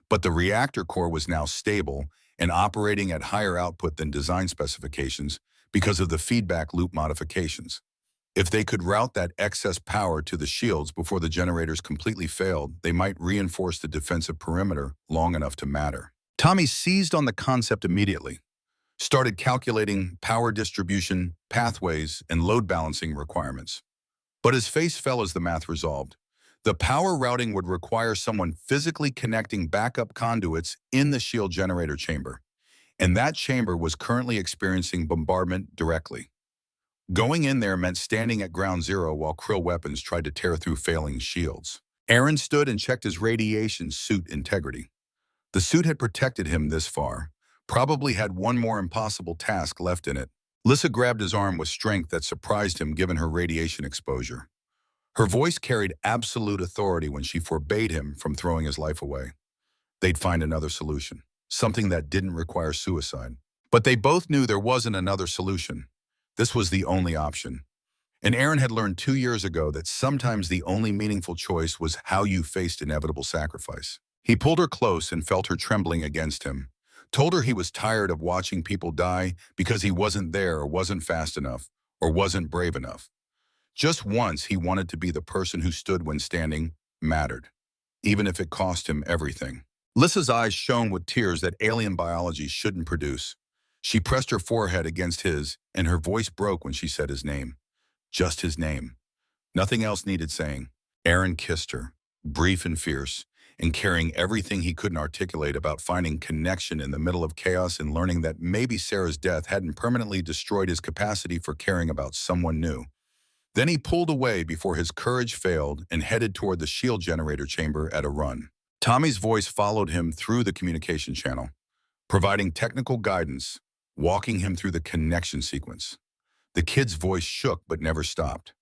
But the reactor core was now stable and operating at higher output than design specifications because of the feedback loop modifications. If they could route that excess power to the shields before the generators completely failed, they might reinforce the defensive perimeter long enough to matter. Tommy seized on the concept immediately, started calculating power distribution, pathways, and load balancing requirements. But his face fell as the math resolved. The power routing would require someone physically connecting backup conduits in the shield generator chamber, and that chamber was currently experiencing bombardment directly. Going in there meant standing at ground zero while Krill weapons tried to tear through failing shields. Aaron stood and checked his radiation suit integrity. The suit had protected him this far, probably had one more impossible task left in it. Lissa grabbed his arm with strength that surprised him given her radiation exposure. Her voice carried absolute authority when she forbade him from throwing his life away. They'd find another solution, something that didn't require suicide. But they both knew there wasn't another solution. This was the only option. And Aaron had learned 2 years ago that sometimes the only meaningful choice was how you faced inevitable sacrifice. He pulled her close and felt her trembling against him, told her he was tired of watching people die because he wasn't there or wasn't fast enough or wasn't brave enough. Just once he wanted to be the person who stood when standing mattered, even if it cost him everything. Lissa's eyes shone with tears that alien biology shouldn't produce. She pressed her forehead against his, and her voice broke when she said his name. Just his name. Nothing else needed saying. Aaron kissed her, brief and fierce, and carrying everything he couldn't articulate about finding connection in the middle of chaos and learning that maybe Sarah's death hadn't permanently destroyed his capacity for caring about someone new. Then he pulled away before his courage failed and headed toward the shield generator chamber at a run. Tommy's voice followed him through the communication channel, providing technical guidance, walking him through the connection sequence. The kid's voice shook but never stopped.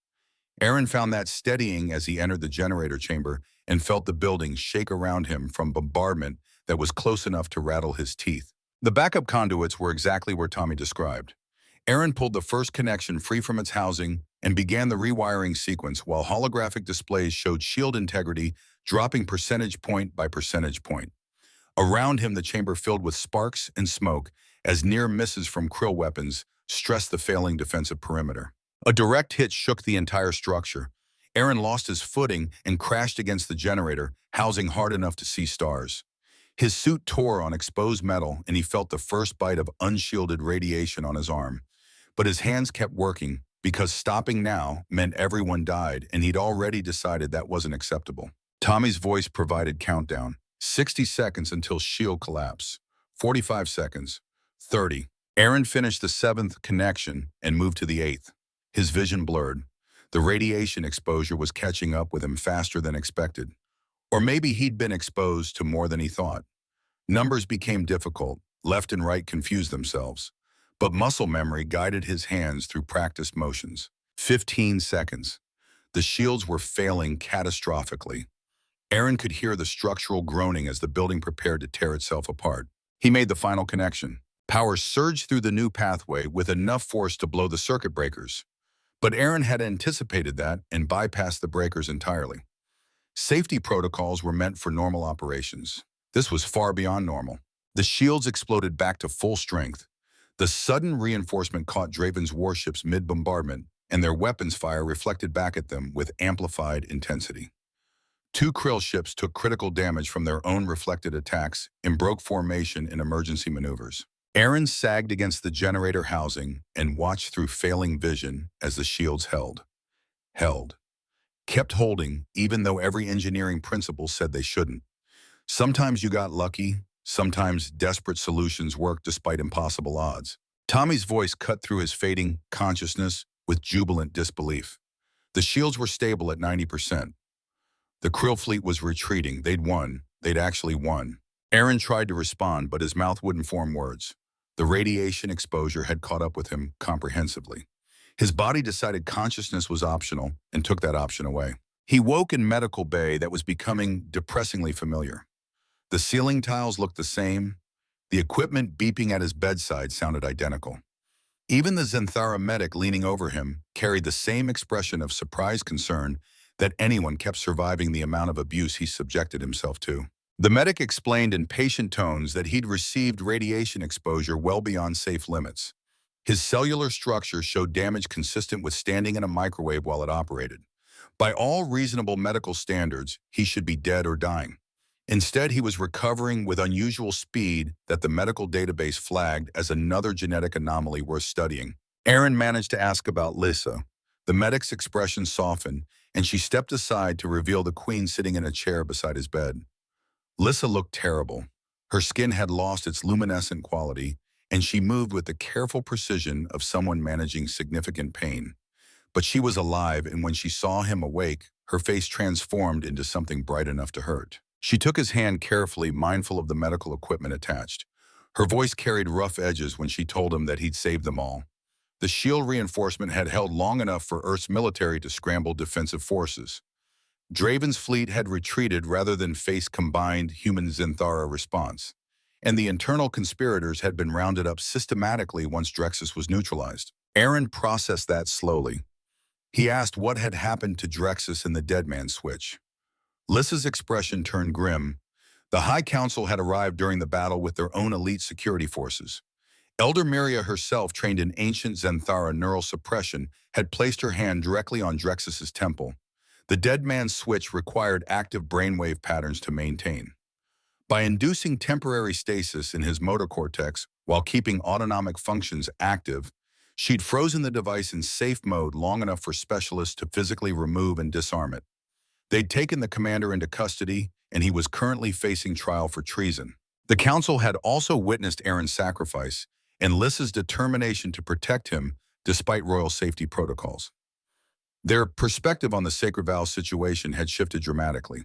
Aaron found that steadying as he entered the generator chamber and felt the building shake around him from bombardment that was close enough to rattle his teeth. The backup conduits were exactly where Tommy described. Aaron pulled the first connection free from its housing and began the rewiring sequence while holographic displays showed shield integrity dropping percentage point by percentage point. Around him, the chamber filled with sparks and smoke as near misses from Krill weapons stressed the failing defensive perimeter. A direct hit shook the entire structure. Aaron lost his footing and crashed against the generator, housing hard enough to see stars. His suit tore on exposed metal, and he felt the first bite of unshielded radiation on his arm. But his hands kept working, because stopping now meant everyone died, and he'd already decided that wasn't acceptable. Tommy's voice provided countdown. 60 seconds until shield collapse. 45 seconds. 30. Aaron finished the 7th connection and moved to the 8th. His vision blurred. The radiation exposure was catching up with him faster than expected. Or maybe he'd been exposed to more than he thought. Numbers became difficult. Left and right confused themselves. But muscle memory guided his hands through practiced motions. 15 seconds. The shields were failing catastrophically. Aaron could hear the structural groaning as the building prepared to tear itself apart. He made the final connection. Power surged through the new pathway with enough force to blow the circuit breakers. But Aaron had anticipated that and bypassed the breakers entirely. Safety protocols were meant for normal operations. This was far beyond normal. The shields exploded back to full strength. The sudden reinforcement caught Draven's warships mid-bombardment, and their weapons fire reflected back at them with amplified intensity. Two krill ships took critical damage from their own reflected attacks and broke formation in emergency maneuvers. Aaron sagged against the generator housing and watched through failing vision as the shields held, kept holding, even though every engineering principle said they shouldn't. Sometimes you got lucky, sometimes desperate solutions worked despite impossible odds. Tommy's voice cut through his fading consciousness with jubilant disbelief. The shields were stable at 90%. The krill fleet was retreating. They'd won. They'd actually won. Aaron tried to respond, but his mouth wouldn't form words. The radiation exposure had caught up with him comprehensively. His body decided consciousness was optional and took that option away. He woke in medical bay that was becoming depressingly familiar. The ceiling tiles looked the same. The equipment beeping at his bedside sounded identical. Even the Zenthara medic leaning over him carried the same expression of surprised concern that anyone kept surviving the amount of abuse he subjected himself to. The medic explained in patient tones that he'd received radiation exposure well beyond safe limits. His cellular structure showed damage consistent with standing in a microwave while it operated. By all reasonable medical standards, he should be dead or dying. Instead, he was recovering with unusual speed that the medical database flagged as another genetic anomaly worth studying. Aaron managed to ask about Lisa. The medic's expression softened, and she stepped aside to reveal the queen sitting in a chair beside his bed. Lisa looked terrible. Her skin had lost its luminescent quality, and she moved with the careful precision of someone managing significant pain. But she was alive, and when she saw him awake, her face transformed into something bright enough to hurt. She took his hand carefully, mindful of the medical equipment attached. Her voice carried rough edges when she told him that he'd saved them all. The shield reinforcement had held long enough for Earth's military to scramble defensive forces. Draven's fleet had retreated rather than face combined human-Zenthara response, and the internal conspirators had been rounded up systematically once Drexus was neutralized. Aaron processed that slowly. He asked what had happened to Drexus and the Dead Man Switch. Lissa's expression turned grim. The High Council had arrived during the battle with their own elite security forces. Elder Miria herself, trained in ancient Zenthara neural suppression, had placed her hand directly on Drexus's temple. The Dead Man's Switch required active brainwave patterns to maintain. By inducing temporary stasis in his motor cortex while keeping autonomic functions active, she'd frozen the device in safe mode long enough for specialists to physically remove and disarm it. They'd taken the commander into custody, and he was currently facing trial for treason. The council had also witnessed Aaron's sacrifice and Lissa's determination to protect him despite royal safety protocols. Their perspective on the Sacred Vow situation had shifted dramatically.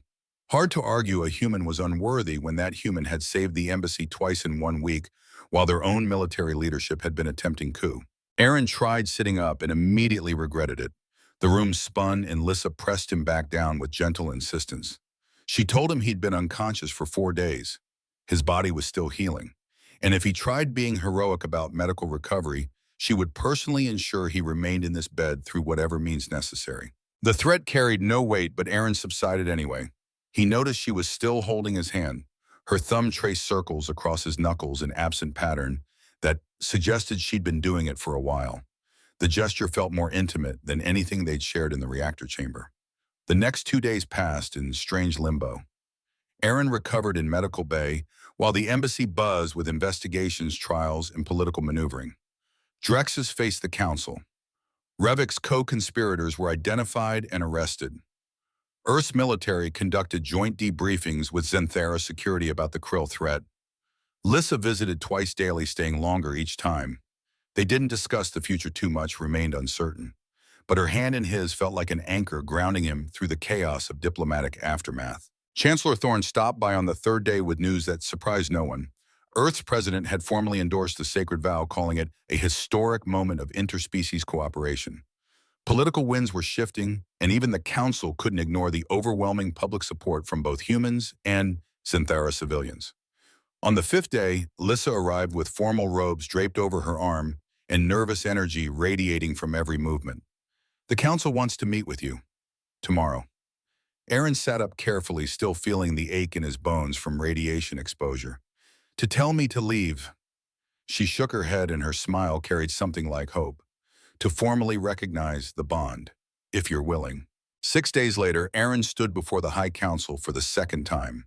Hard to argue a human was unworthy when that human had saved the embassy twice in 1 week while their own military leadership had been attempting coup. Aaron tried sitting up and immediately regretted it. The room spun and Lissa pressed him back down with gentle insistence. She told him he'd been unconscious for 4 days. His body was still healing. And if he tried being heroic about medical recovery, she would personally ensure he remained in this bed through whatever means necessary. The threat carried no weight, but Aaron subsided anyway. He noticed she was still holding his hand. Her thumb traced circles across his knuckles in absent pattern that suggested she'd been doing it for a while. The gesture felt more intimate than anything they'd shared in the reactor chamber. The next 2 days passed in strange limbo. Aaron recovered in medical bay, while the embassy buzzed with investigations, trials, and political maneuvering. Drexus faced the council. Revik's co-conspirators were identified and arrested. Earth's military conducted joint debriefings with Zenthara security about the krill threat. Lissa visited twice daily, staying longer each time. They didn't discuss the future too much, remained uncertain. But her hand in his felt like an anchor grounding him through the chaos of diplomatic aftermath. Chancellor Thorne stopped by on the 3rd day with news that surprised no one. Earth's president had formally endorsed the Sacred Vow, calling it a historic moment of interspecies cooperation. Political winds were shifting, and even the council couldn't ignore the overwhelming public support from both humans and Zenthara civilians. On the 5th day, Lissa arrived with formal robes draped over her arm and nervous energy radiating from every movement. "The council wants to meet with you. Tomorrow." Aaron sat up carefully, still feeling the ache in his bones from radiation exposure. "To tell me to leave." She shook her head and her smile carried something like hope. "To formally recognize the bond, if you're willing." 6 days later, Aaron stood before the High Council for the second time.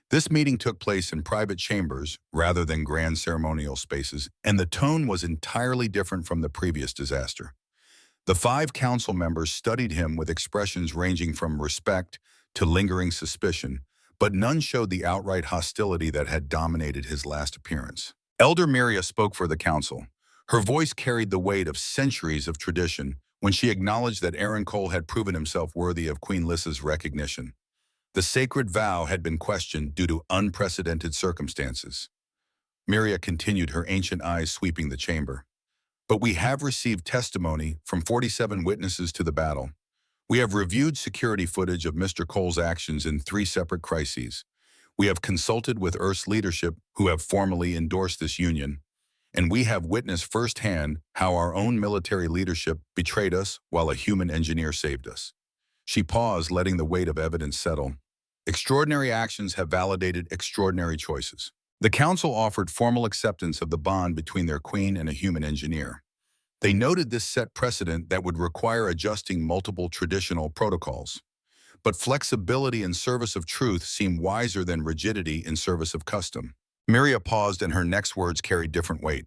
This meeting took place in private chambers rather than grand ceremonial spaces, and the tone was entirely different from the previous disaster. The 5 council members studied him with expressions ranging from respect to lingering suspicion, but none showed the outright hostility that had dominated his last appearance. Elder Miria spoke for the council. Her voice carried the weight of centuries of tradition when she acknowledged that Aaron Cole had proven himself worthy of Queen Lissa's recognition. The sacred vow had been questioned due to unprecedented circumstances. Miria continued, her ancient eyes sweeping the chamber. But we have received testimony from 47 witnesses to the battle. We have reviewed security footage of Mr. Cole's actions in 3 separate crises. We have consulted with Earth's leadership who have formally endorsed this union, and we have witnessed firsthand how our own military leadership betrayed us while a human engineer saved us. She paused, letting the weight of evidence settle. Extraordinary actions have validated extraordinary choices. The council offered formal acceptance of the bond between their queen and a human engineer. They noted this set precedent that would require adjusting multiple traditional protocols. But flexibility in service of truth seemed wiser than rigidity in service of custom. Miria paused, and her next words carried different weight.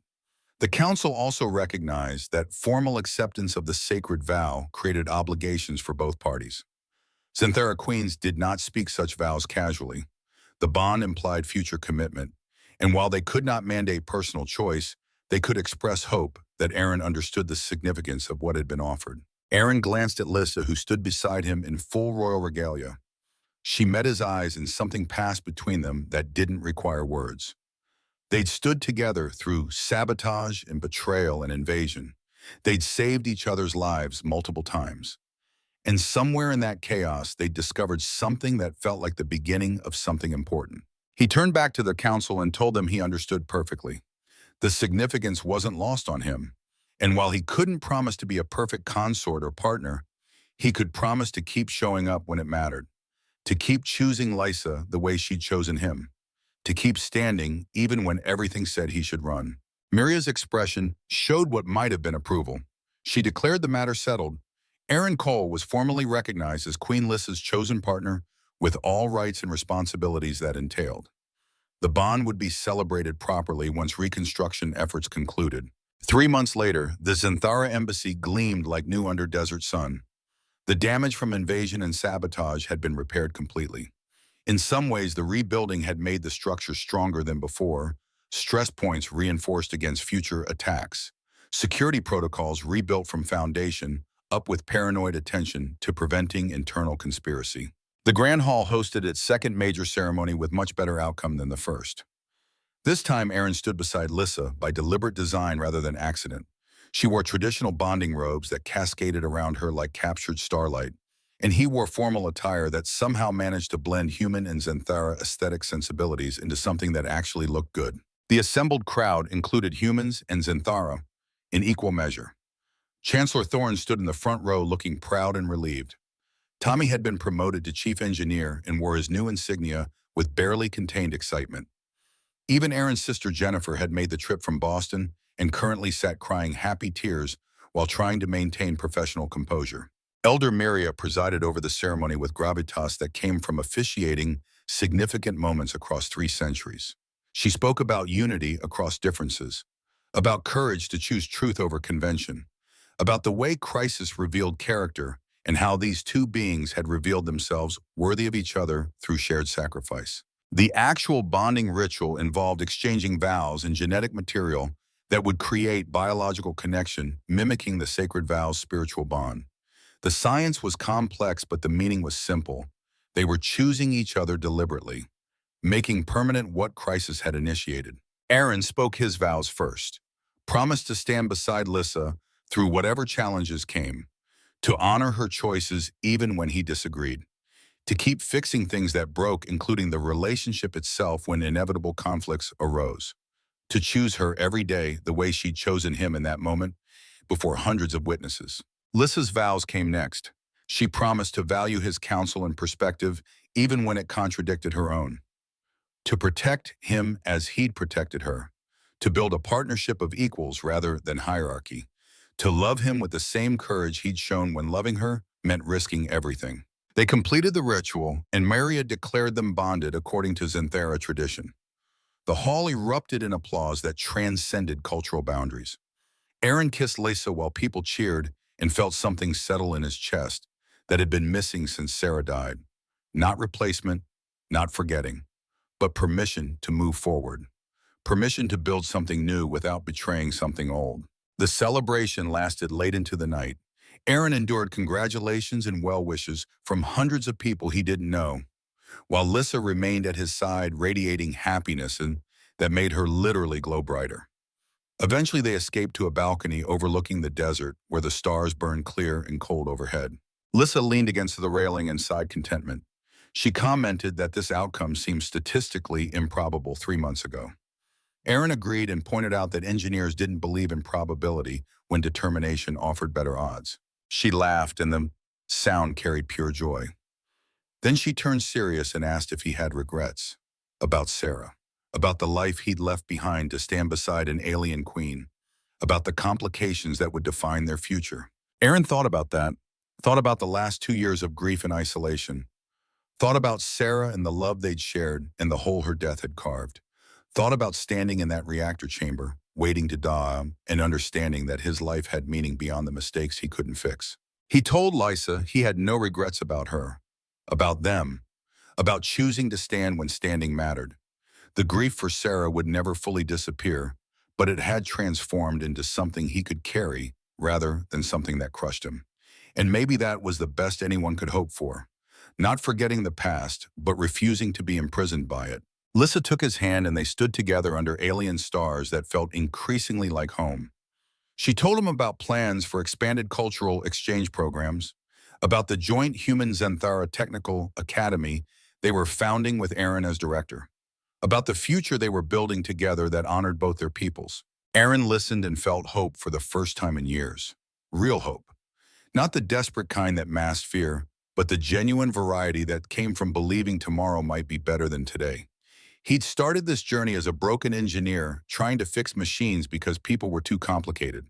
The council also recognized that formal acceptance of the sacred vow created obligations for both parties. Xanthara queens did not speak such vows casually. The bond implied future commitment, and while they could not mandate personal choice, they could express hope that Aaron understood the significance of what had been offered. Aaron glanced at Lissa, who stood beside him in full royal regalia. She met his eyes, and something passed between them that didn't require words. They'd stood together through sabotage and betrayal and invasion. They'd saved each other's lives multiple times. And somewhere in that chaos, they discovered something that felt like the beginning of something important. He turned back to the council and told them he understood perfectly. The significance wasn't lost on him. And while he couldn't promise to be a perfect consort or partner, he could promise to keep showing up when it mattered, to keep choosing Lysa the way she'd chosen him, to keep standing even when everything said he should run. Miria's expression showed what might have been approval. She declared the matter settled. Aaron Cole was formally recognized as Queen Lissa's chosen partner with all rights and responsibilities that entailed. The bond would be celebrated properly once reconstruction efforts concluded. 3 months later, the Xanthara embassy gleamed like new under desert sun. The damage from invasion and sabotage had been repaired completely. In some ways, the rebuilding had made the structure stronger than before, stress points reinforced against future attacks, security protocols rebuilt from foundation, up with paranoid attention to preventing internal conspiracy. The Grand Hall hosted its second major ceremony with much better outcome than the first. This time, Aaron stood beside Lissa by deliberate design rather than accident. She wore traditional bonding robes that cascaded around her like captured starlight, and he wore formal attire that somehow managed to blend human and Xanthara aesthetic sensibilities into something that actually looked good. The assembled crowd included humans and Xanthara in equal measure. Chancellor Thorne stood in the front row looking proud and relieved. Tommy had been promoted to chief engineer and wore his new insignia with barely contained excitement. Even Aaron's sister Jennifer had made the trip from Boston and currently sat crying happy tears while trying to maintain professional composure. Elder Miria presided over the ceremony with gravitas that came from officiating significant moments across 3 centuries. She spoke about unity across differences, about courage to choose truth over convention, about the way crisis revealed character and how these 2 beings had revealed themselves worthy of each other through shared sacrifice. The actual bonding ritual involved exchanging vows and genetic material that would create biological connection, mimicking the sacred vow's spiritual bond. The science was complex, but the meaning was simple. They were choosing each other deliberately, making permanent what crisis had initiated. Aaron spoke his vows first, promised to stand beside Lissa through whatever challenges came, to honor her choices even when he disagreed, to keep fixing things that broke, including the relationship itself when inevitable conflicts arose, to choose her every day the way she'd chosen him in that moment before hundreds of witnesses. Lissa's vows came next. She promised to value his counsel and perspective even when it contradicted her own, to protect him as he'd protected her, to build a partnership of equals rather than hierarchy, to love him with the same courage he'd shown when loving her meant risking everything. They completed the ritual, and Maria declared them bonded according to Xanthara tradition. The hall erupted in applause that transcended cultural boundaries. Aaron kissed Lisa while people cheered and felt something settle in his chest that had been missing since Sarah died. Not replacement, not forgetting, but permission to move forward. Permission to build something new without betraying something old. The celebration lasted late into the night. Aaron endured congratulations and well wishes from hundreds of people he didn't know, while Lissa remained at his side, radiating happiness and that made her literally glow brighter. Eventually, they escaped to a balcony overlooking the desert where the stars burned clear and cold overhead. Lissa leaned against the railing and sighed contentment. She commented that this outcome seemed statistically improbable 3 months ago. Aaron agreed and pointed out that engineers didn't believe in probability when determination offered better odds. She laughed, and the sound carried pure joy. Then she turned serious and asked if he had regrets. About Sarah. About the life he'd left behind to stand beside an alien queen. About the complications that would define their future. Aaron thought about that. Thought about the last 2 years of grief and isolation. Thought about Sarah and the love they'd shared and the hole her death had carved. Thought about standing in that reactor chamber, waiting to die, and understanding that his life had meaning beyond the mistakes he couldn't fix. He told Lisa he had no regrets about her, about them, about choosing to stand when standing mattered. The grief for Sarah would never fully disappear, but it had transformed into something he could carry rather than something that crushed him. And maybe that was the best anyone could hope for. Not forgetting the past, but refusing to be imprisoned by it. Lissa took his hand and they stood together under alien stars that felt increasingly like home. She told him about plans for expanded cultural exchange programs, about the joint Human Xanthara Technical Academy they were founding with Aaron as director, about the future they were building together that honored both their peoples. Aaron listened and felt hope for the first time in years. Real hope. Not the desperate kind that masked fear, but the genuine variety that came from believing tomorrow might be better than today. He'd started this journey as a broken engineer trying to fix machines because people were too complicated.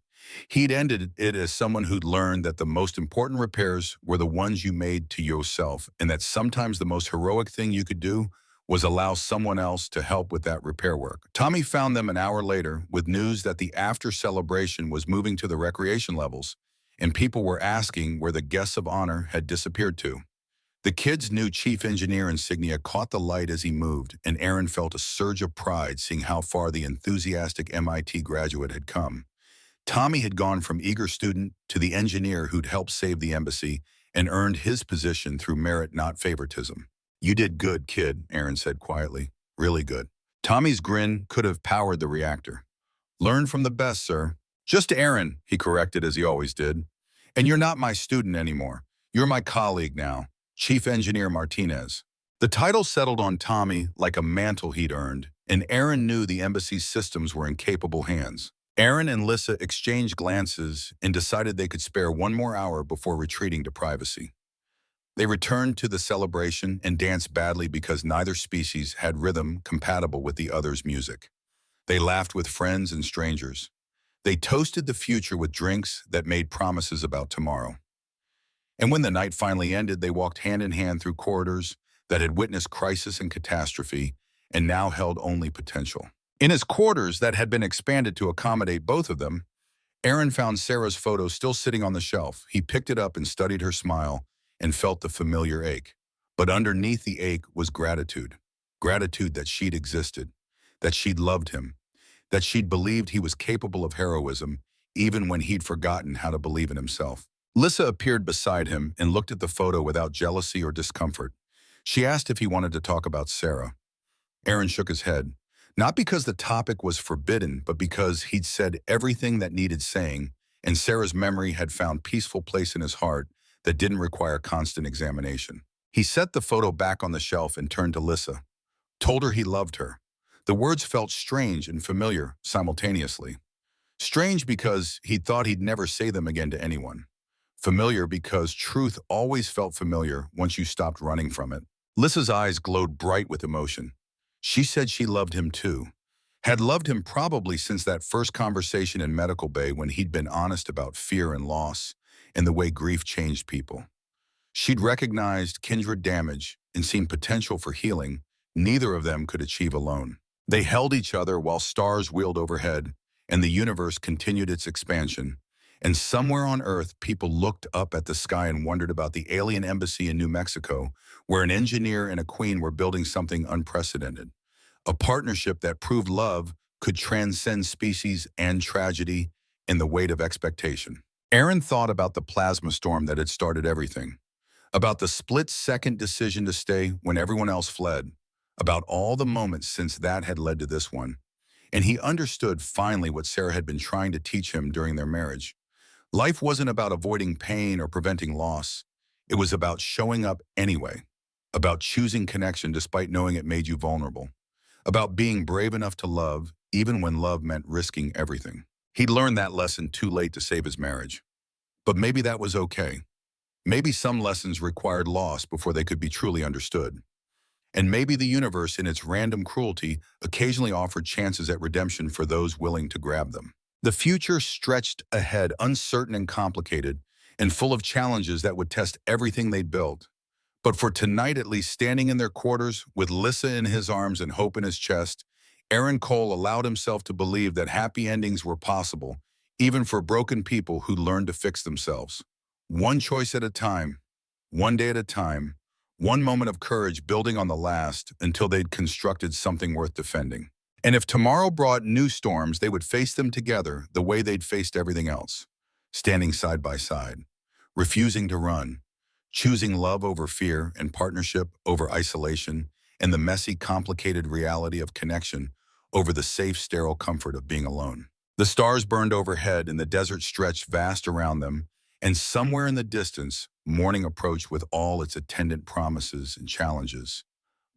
He'd ended it as someone who'd learned that the most important repairs were the ones you made to yourself, and that sometimes the most heroic thing you could do was allow someone else to help with that repair work. Tommy found them an hour later with news that the after celebration was moving to the recreation levels, and people were asking where the guests of honor had disappeared to. The kid's new chief engineer insignia caught the light as he moved, and Aaron felt a surge of pride seeing how far the enthusiastic MIT graduate had come. Tommy had gone from eager student to the engineer who'd helped save the embassy and earned his position through merit, not favoritism. "You did good, kid," Aaron said quietly. "Really good." Tommy's grin could have powered the reactor. "Learn from the best, sir." "Just Aaron," he corrected as he always did. "And you're not my student anymore. You're my colleague now. Chief Engineer Martinez." The title settled on Tommy like a mantle he'd earned, and Aaron knew the embassy's systems were in capable hands. Aaron and Lissa exchanged glances and decided they could spare one more hour before retreating to privacy. They returned to the celebration and danced badly because neither species had rhythm compatible with the other's music. They laughed with friends and strangers. They toasted the future with drinks that made promises about tomorrow. And when the night finally ended, they walked hand in hand through corridors that had witnessed crisis and catastrophe and now held only potential. In his quarters that had been expanded to accommodate both of them, Aaron found Sarah's photo still sitting on the shelf. He picked it up and studied her smile and felt the familiar ache. But underneath the ache was gratitude. Gratitude that she'd existed, that she'd loved him, that she'd believed he was capable of heroism, even when he'd forgotten how to believe in himself. Lissa appeared beside him and looked at the photo without jealousy or discomfort. She asked if he wanted to talk about Sarah. Aaron shook his head, not because the topic was forbidden, but because he'd said everything that needed saying, and Sarah's memory had found peaceful place in his heart that didn't require constant examination. He set the photo back on the shelf and turned to Lissa, told her he loved her. The words felt strange and familiar simultaneously. Strange because he'd thought he'd never say them again to anyone. Familiar because truth always felt familiar once you stopped running from it. Lissa's eyes glowed bright with emotion. She said she loved him too. Had loved him probably since that first conversation in medical bay when he'd been honest about fear and loss and the way grief changed people. She'd recognized kindred damage and seen potential for healing neither of them could achieve alone. They held each other while stars wheeled overhead, and the universe continued its expansion. And somewhere on Earth, people looked up at the sky and wondered about the alien embassy in New Mexico, where an engineer and a queen were building something unprecedented. A partnership that proved love could transcend species and tragedy in the weight of expectation. Aaron thought about the plasma storm that had started everything, about the split-second decision to stay when everyone else fled, about all the moments since that had led to this one. And he understood finally what Sarah had been trying to teach him during their marriage. Life wasn't about avoiding pain or preventing loss. It was about showing up anyway, about choosing connection despite knowing it made you vulnerable, about being brave enough to love even when love meant risking everything. He'd learned that lesson too late to save his marriage. But maybe that was okay. Maybe some lessons required loss before they could be truly understood. And maybe the universe, in its random cruelty, occasionally offered chances at redemption for those willing to grab them. The future stretched ahead, uncertain and complicated, and full of challenges that would test everything they'd built. But for tonight, at least standing in their quarters, with Lissa in his arms and hope in his chest, Aaron Cole allowed himself to believe that happy endings were possible, even for broken people who learned to fix themselves. One choice at a time, one day at a time, one moment of courage building on the last until they'd constructed something worth defending. And if tomorrow brought new storms, they would face them together the way they'd faced everything else, standing side by side, refusing to run, choosing love over fear and partnership over isolation, and the messy, complicated reality of connection over the safe, sterile comfort of being alone. The stars burned overhead and the desert stretched vast around them, and somewhere in the distance, morning approached with all its attendant promises and challenges.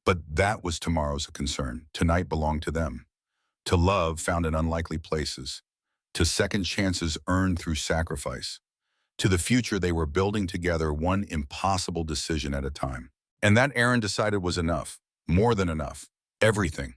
But that was tomorrow's concern. Tonight belonged to them. To love found in unlikely places. To second chances earned through sacrifice. To the future they were building together, one impossible decision at a time. And that Aaron decided was enough. More than enough. Everything.